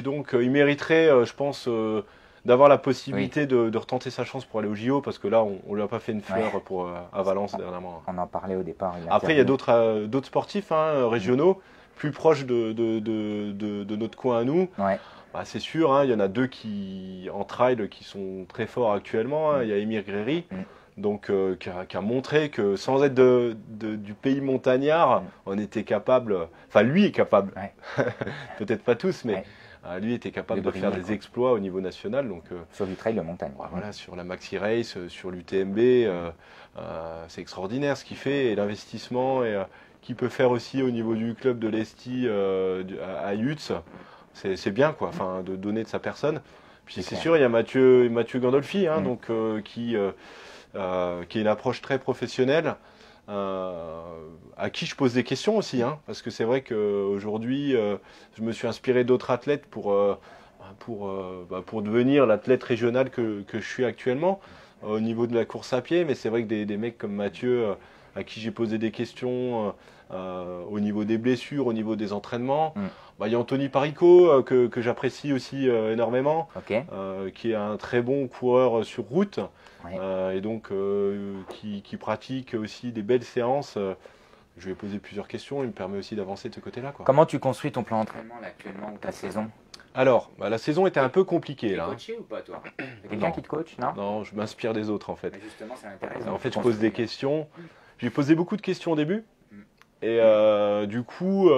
B: donc il mériterait, je pense, d'avoir la possibilité de retenter sa chance pour aller au JO parce que là, on lui a pas fait une fleur pour à Valence dernièrement.
A: On en parlait au départ.
B: Après, il y a d'autres sportifs hein, régionaux plus proches de notre coin à nous.
A: Ouais.
B: Bah, c'est sûr, hein, il y en a deux en trail qui sont très forts actuellement. Hein. Il y a Émir Gréry, donc qui a montré que sans être du pays montagnard, on était capable. Enfin, lui est capable.
A: Ouais.
B: Peut-être pas tous, mais lui était capable
A: De
B: de faire
A: briller,
B: des
A: quoi.
B: exploits au niveau national. Donc
A: Sur du trail de montagne.
B: voilà, sur la Maxi Race, sur l'UTMB, c'est extraordinaire ce qu'il fait et l'investissement et qu'il peut faire aussi au niveau du club de l'Esti à Yutz. C'est bien quoi, enfin de donner de sa personne. Puis c'est
A: clair.
B: sûr, il y a Mathieu Gondolfi, hein,
A: Mm.
B: donc qui a une approche très professionnelle, à qui je pose des questions aussi, hein, parce que c'est vrai qu'aujourd'hui, je me suis inspiré d'autres athlètes pour devenir l'athlète régional que je suis actuellement au niveau de la course à pied. Mais c'est vrai que des mecs comme Mathieu, à qui j'ai posé des questions au niveau des blessures, au niveau des entraînements. Il y a Anthony Parico que j'apprécie aussi énormément,
A: Ok.
B: qui est un très bon coureur sur route
A: Ouais.
B: et donc qui pratique aussi des belles séances. Je lui ai posé plusieurs questions, il me permet aussi d'avancer de ce côté-là, quoi.
A: Comment tu construis ton plan d'entraînement là, actuellement ou ta saison?
B: Alors, bah, la saison était un peu compliquée là.
A: Coaché ou pas toi? Quelqu'un
B: Non.
A: qui te coach, non?
B: Non, je m'inspire des autres en fait.
A: Mais justement, c'est intéressant.
B: En fait, je pose des questions. J'ai posé beaucoup de questions au début.
A: Mm.
B: Et du coup,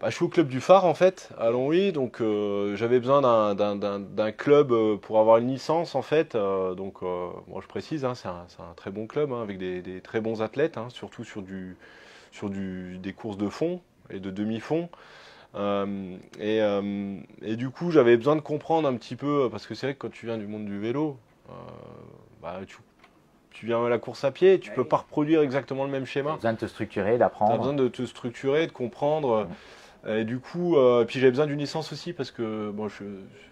B: bah, je suis au club du Phare en fait, à Longwy. Donc j'avais besoin d'un club pour avoir une licence en fait. Donc moi je précise, hein, c'est un très bon club hein, avec des très bons athlètes, hein, surtout des courses de fond et de demi-fond. Et du coup, j'avais besoin de comprendre un petit peu, parce que c'est vrai que quand tu viens du monde du vélo, bah, tu viens à la course à pied, tu peux pas reproduire exactement le même
A: Tu as
B: schéma.
A: besoin de te structurer,
B: Tu as
A: d'apprendre.
B: besoin de te structurer, de comprendre. Et du coup, puis j'avais besoin d'une licence aussi parce que bon,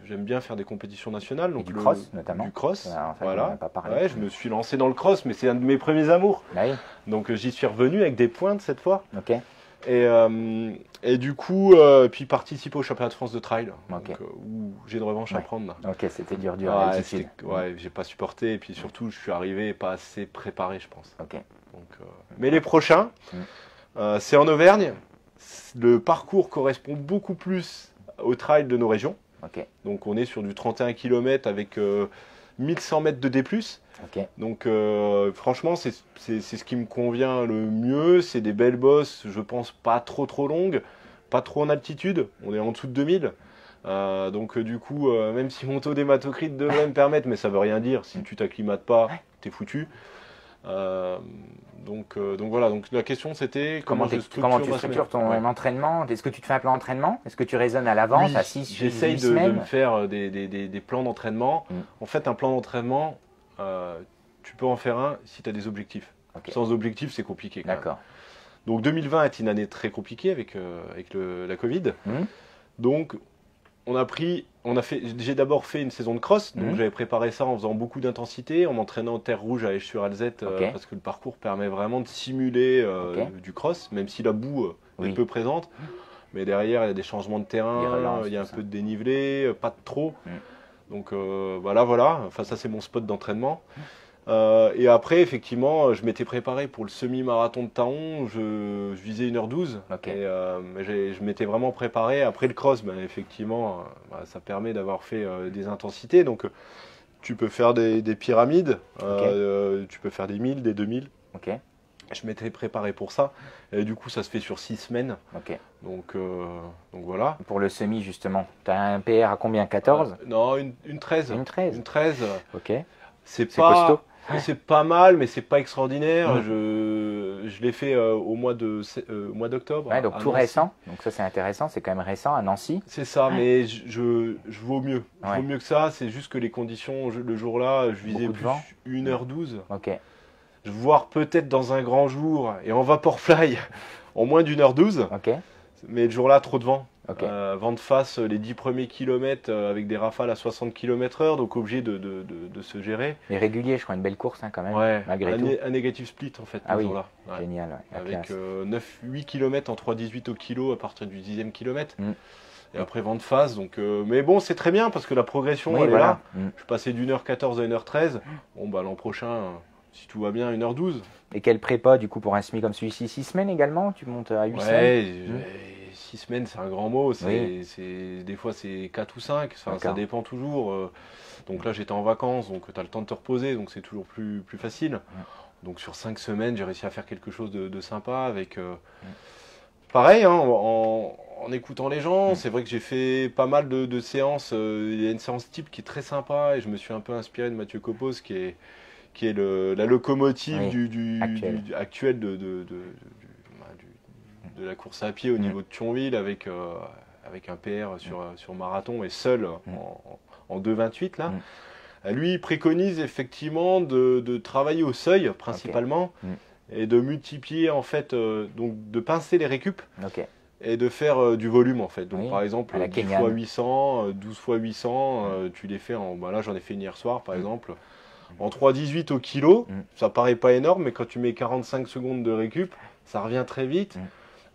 B: j'aime bien faire des compétitions nationales. Donc
A: du cross, notamment.
B: Du cross,
A: En fait, on
B: voilà.
A: en a pas parlé.
B: Ouais, je me suis lancé dans le cross, mais c'est un de mes premiers amours.
A: Ah oui,
B: Donc j'y suis revenu avec des pointes cette fois.
A: ok.
B: Et du coup, puis participer au championnat de France de trail,
A: Ok.
B: donc, où j'ai une revanche à
A: Ouais.
B: prendre.
A: Ok, c'était dur à
B: Ouais,
A: l'altitude.
B: ouais, j'ai pas supporté, et puis surtout, je suis arrivé pas assez préparé, je pense.
A: Ok.
B: Donc, mais les prochains, c'est en Auvergne. Le parcours correspond beaucoup plus au trail de nos régions.
A: Ok.
B: Donc, on est sur du 31 km avec 1100 mètres de D+.
A: Ok.
B: Donc franchement, c'est ce qui me convient le mieux. C'est des belles bosses, je pense, pas trop longues, pas trop en altitude. On est en dessous de 2000. Donc du coup, même si mon taux d'hématocrite devrait me permettre, mais ça veut rien dire, si tu t'acclimates pas, t'es foutu. Donc voilà, donc la question c'était comment tu
A: structures ton entraînement? Est-ce que tu te fais un plan d'entraînement? Est-ce que tu raisonnes à l'avance, à 6
B: j'essaye
A: 8 semaines?
B: de me faire des plans d'entraînement. En fait, un plan d'entraînement, tu peux en faire un si tu as des objectifs.
A: Okay.
B: Sans objectif, c'est compliqué.
A: D'accord.
B: Donc 2020 est une année très compliquée avec la Covid. Donc j'ai d'abord fait une saison de cross. Donc j'avais préparé ça en faisant beaucoup d'intensité, en m'entraînant en terre rouge à Esch-sur-Alzette, parce que le parcours permet vraiment de simuler du cross, même si la boue est peu présente. Mais derrière, il y a des changements de terrain, il y a un peu de dénivelé, pas de trop. Donc voilà. Enfin, ça c'est mon spot d'entraînement. Et après, effectivement, je m'étais préparé pour le semi-marathon de Taon. Je visais 1h12. Et je m'étais vraiment préparé. Après le cross, effectivement, ça permet d'avoir fait des intensités. Donc, tu peux faire des pyramides. Tu peux faire des 1000, des 2000. Je m'étais préparé pour ça. Et du coup, ça se fait sur 6 semaines. Donc voilà.
A: Pour le semi, justement, tu as un PR à combien? 14?
B: Non, une 13.
A: Une 13.
B: Une 13.
A: Ok.
B: C'est
A: costaud.
B: C'est pas mal, mais c'est pas extraordinaire. Je l'ai fait au mois d'octobre.
A: Ouais, donc tout récent. Donc ça, c'est intéressant. C'est quand même récent à Nancy.
B: C'est ça, mais je vaux mieux. Je vaux mieux que ça. C'est juste que les conditions, le jour-là, je visais plus 1h12. Voire peut-être dans un grand jour et en Vaporfly en moins d'1h12. Mais le jour-là, trop de vent. Vent de face les 10 premiers kilomètres avec des rafales à 60 km/h, donc obligé de se gérer.
A: Et régulier, je crois, une belle course quand même, malgré tout.
B: Un négatif split en fait,
A: ce
B: jour-là.
A: Génial.
B: Avec 8 km en 3,18 au kilo à partir du 10e kilomètre. Et après vent de face, donc, mais bon, c'est très bien parce que la progression elle est là. Je suis passé d'1h14 à 1h13. Bon, l'an prochain, si tout va bien, 1h12.
A: Et quelle prépa du coup pour un semi comme celui-ci? 6 semaines également? Tu montes à 8 semaines?
B: 6 semaines, c'est un grand mot. Des fois, c'est 4 ou 5. Enfin, ça dépend toujours. Donc là, j'étais en vacances, donc tu as le temps de te reposer, donc c'est toujours plus facile. Donc sur 5 semaines, j'ai réussi à faire quelque chose de sympa avec... Pareil, hein, en écoutant les gens, c'est vrai que j'ai fait pas mal de séances. Il y a une séance type qui est très sympa et je me suis un peu inspiré de Mathieu Copos qui est la locomotive actuelle de la course à pied au niveau de Thionville avec un PR sur marathon et seul en 2,28 là. Lui, il préconise effectivement de travailler au seuil principalement et de multiplier en fait, donc de pincer les récup et de faire du volume en fait. Donc par exemple 10 x 800, 12 x 800, tu les fais là j'en ai fait une hier soir par exemple. En 3,18 au kilo, ça paraît pas énorme, mais quand tu mets 45 secondes de récup, ça revient très vite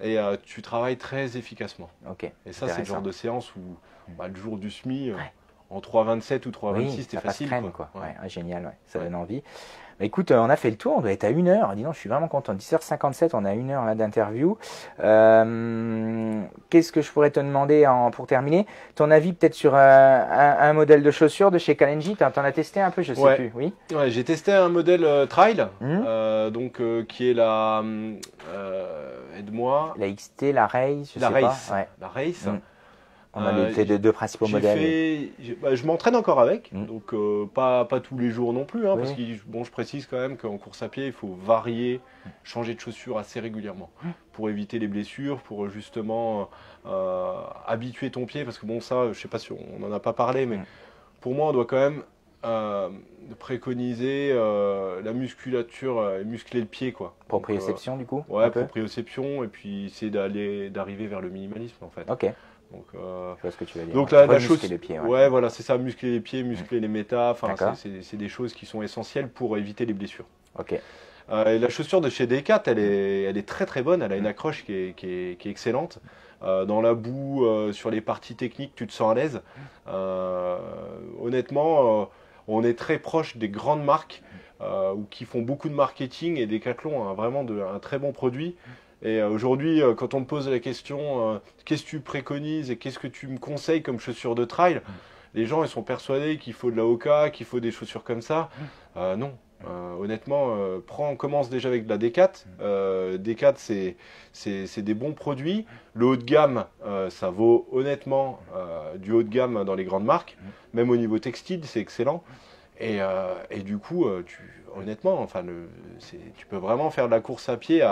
B: et tu travailles très efficacement. Et ça, c'est le genre de séance où le jour du SMI, en 3,27 ou 3,26,
A: Oui,
B: c'était
A: ça passe
B: facile.
A: crème, quoi.
B: Ouais.
A: Ouais, ouais, génial, ouais. Ça
B: Ouais.
A: donne envie. Bah, écoute, on a fait le tour, on doit être à 1 heure. Dis donc, je suis vraiment content. 10h57, on a 1 heure là d'interview. Qu'est-ce que je pourrais te demander pour terminer? Ton avis peut-être sur un modèle de chaussures de chez Kalenji? T'en as testé un peu, je sais
B: Ouais.
A: plus. Oui.
B: Ouais, j'ai testé un modèle trail,
A: Mhm.
B: donc qui est la, aide-moi,
A: La XT, la Race, je
B: la
A: sais
B: Race.
A: pas. Ouais.
B: La Race.
A: Mhm. On a les deux principaux modèles.
B: Je m'entraîne encore avec,
A: Mm.
B: donc pas tous les jours non plus, hein,
A: Oui.
B: parce que bon, je précise quand même qu'en course à pied, il faut varier, changer de chaussures assez régulièrement pour éviter les blessures, pour justement habituer ton pied, parce que bon, ça, je sais pas si on n'en a pas parlé, mais pour moi, on doit quand même préconiser la musculature, muscler le pied, quoi.
A: Proprioception, du coup?
B: Ouais,
A: un peu
B: proprioception, et puis essayer d'arriver vers le minimalisme, en fait.
A: Ok,
B: Donc,
A: je vois ce que tu veux dire.
B: donc la
A: Remuscler
B: chose,
A: le pied,
B: ouais, voilà, c'est ça, muscler les pieds, muscler les métas, enfin,
A: D'accord.
B: c'est des choses qui sont essentielles pour éviter les blessures.
A: Ok.
B: Et la chaussure de chez Decat, elle est très très bonne, elle a une accroche qui est excellente. Dans la boue, sur les parties techniques, tu te sens à l'aise. Honnêtement, on est très proche des grandes marques ou qui font beaucoup de marketing, et Decathlon a vraiment un très bon produit. Et aujourd'hui, quand on me pose la question, qu'est-ce que tu préconises et qu'est-ce que tu me conseilles comme chaussures de trail, les gens ils sont persuadés qu'il faut de la Hoka, qu'il faut des chaussures comme ça. Non. Honnêtement, commence déjà avec de la Decat. Decat, c'est des bons produits. Le haut de gamme, ça vaut honnêtement du haut de gamme dans les grandes marques. Même au niveau textile, c'est excellent. Et du coup, honnêtement, enfin, tu peux vraiment faire de la course à pied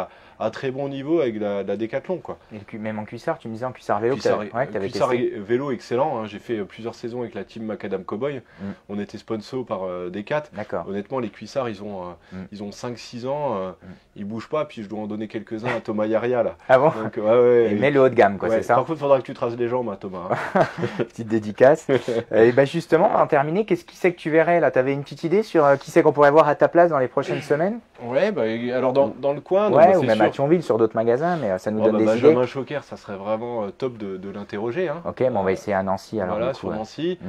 B: à très bon niveau avec la Décathlon, quoi.
A: Et même en cuissard, tu me disais en cuissard vélo
B: Cuissard,
A: que tu avais
B: cuissard
A: testé.
B: vélo excellent, hein. J'ai fait plusieurs saisons avec la team Macadam Cowboy. On était sponsor par Decat.
A: D'accord.
B: Honnêtement, les cuissards, ils ont 5-6 ans, ils bougent pas, puis je dois en donner quelques-uns à Thomas Yaria, là.
A: Ah bon?
B: Donc, ouais,
A: Mais le haut de gamme, quoi,
B: ouais.
A: c'est ça?
B: Par contre, il faudra que tu traces les jambes, hein, Thomas, hein.
A: Petite dédicace. Et ben justement, en terminer, qu'est-ce qui c'est que tu verrais là? Tu avais une petite idée sur qui c'est qu'on pourrait voir à ta place dans les prochaines semaines?
B: Ouais, bah, alors dans le coin, donc,
A: Ouais,
B: bah,
A: ou
B: c'est
A: même
B: sûr.
A: à Thionville sur d'autres magasins, mais ça nous
B: Oh,
A: donne
B: bah,
A: des
B: Benjamin
A: idées.
B: Choquer, ça serait vraiment top de l'interroger, hein.
A: Ok, bon, on va essayer à Nancy alors.
B: Voilà,
A: du coup,
B: sur
A: ouais.
B: Nancy.
A: Mm.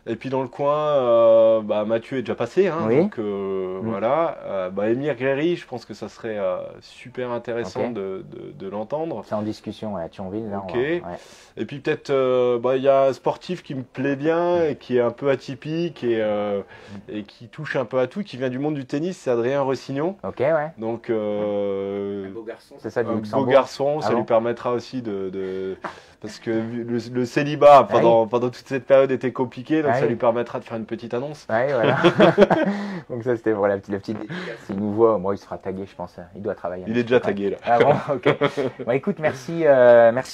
B: Et puis dans le coin, bah, Mathieu est déjà passé, hein,
A: Oui.
B: donc voilà. Bah, Émir Gréry, je pense que ça serait super intéressant
A: Ok.
B: de l'entendre.
A: C'est en discussion ouais, à Thionville. Là,
B: Ok.
A: ouais.
B: Et puis peut-être, bah, il y a un sportif qui me plaît bien et qui est un peu atypique et qui touche un peu à tout, qui vient du monde du tennis, c'est Adrien Rossignon.
A: Ok, ouais.
B: Donc,
A: Beau garçon. C'est ça, du
B: un beau
A: Luxembourg.
B: garçon, ça
A: Ah
B: lui
A: bon
B: permettra aussi parce que le célibat pendant toute cette période était compliqué, donc
A: Ah
B: ça
A: oui.
B: lui permettra de faire une petite annonce.
A: Ouais, voilà. Donc ça, c'était pour la petite dédicace. S'il nous voit, moi, il sera tagué, je pense. Il doit travailler.
B: Il est déjà tagué là.
A: Ah bon, ok. Bon, écoute, merci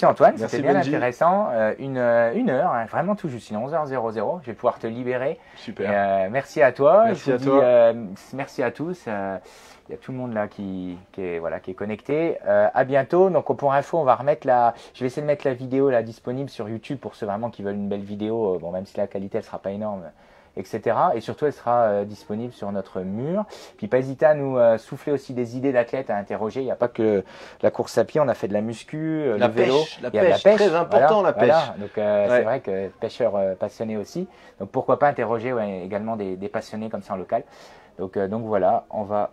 A: Antoine,
B: Merci,
A: c'était bien
B: Benji.
A: intéressant. Une heure, hein, vraiment tout juste, il est 11h00. Je vais pouvoir te libérer.
B: Super.
A: Merci à toi.
B: Merci
A: Je
B: à
A: vous
B: toi.
A: dis, merci à tous. Il y a tout le monde là qui est connecté. À bientôt. Donc pour info, on va remettre je vais essayer de mettre la vidéo là disponible sur YouTube pour ceux vraiment qui veulent une belle vidéo. Bon, même si la qualité elle sera pas énorme, etc. Et surtout, elle sera disponible sur notre mur. Puis pas hésiter à nous souffler aussi des idées d'athlètes à interroger. Il n'y a pas que la course à pied, on a fait de la muscu,
B: La
A: le vélo.
B: pêche, la
A: Il y a de la
B: pêche,
A: pêche,
B: très important, la pêche.
A: Voilà. Donc c'est vrai que pêcheur passionné aussi. Donc pourquoi pas interroger également des passionnés comme ça en local. Donc voilà, on va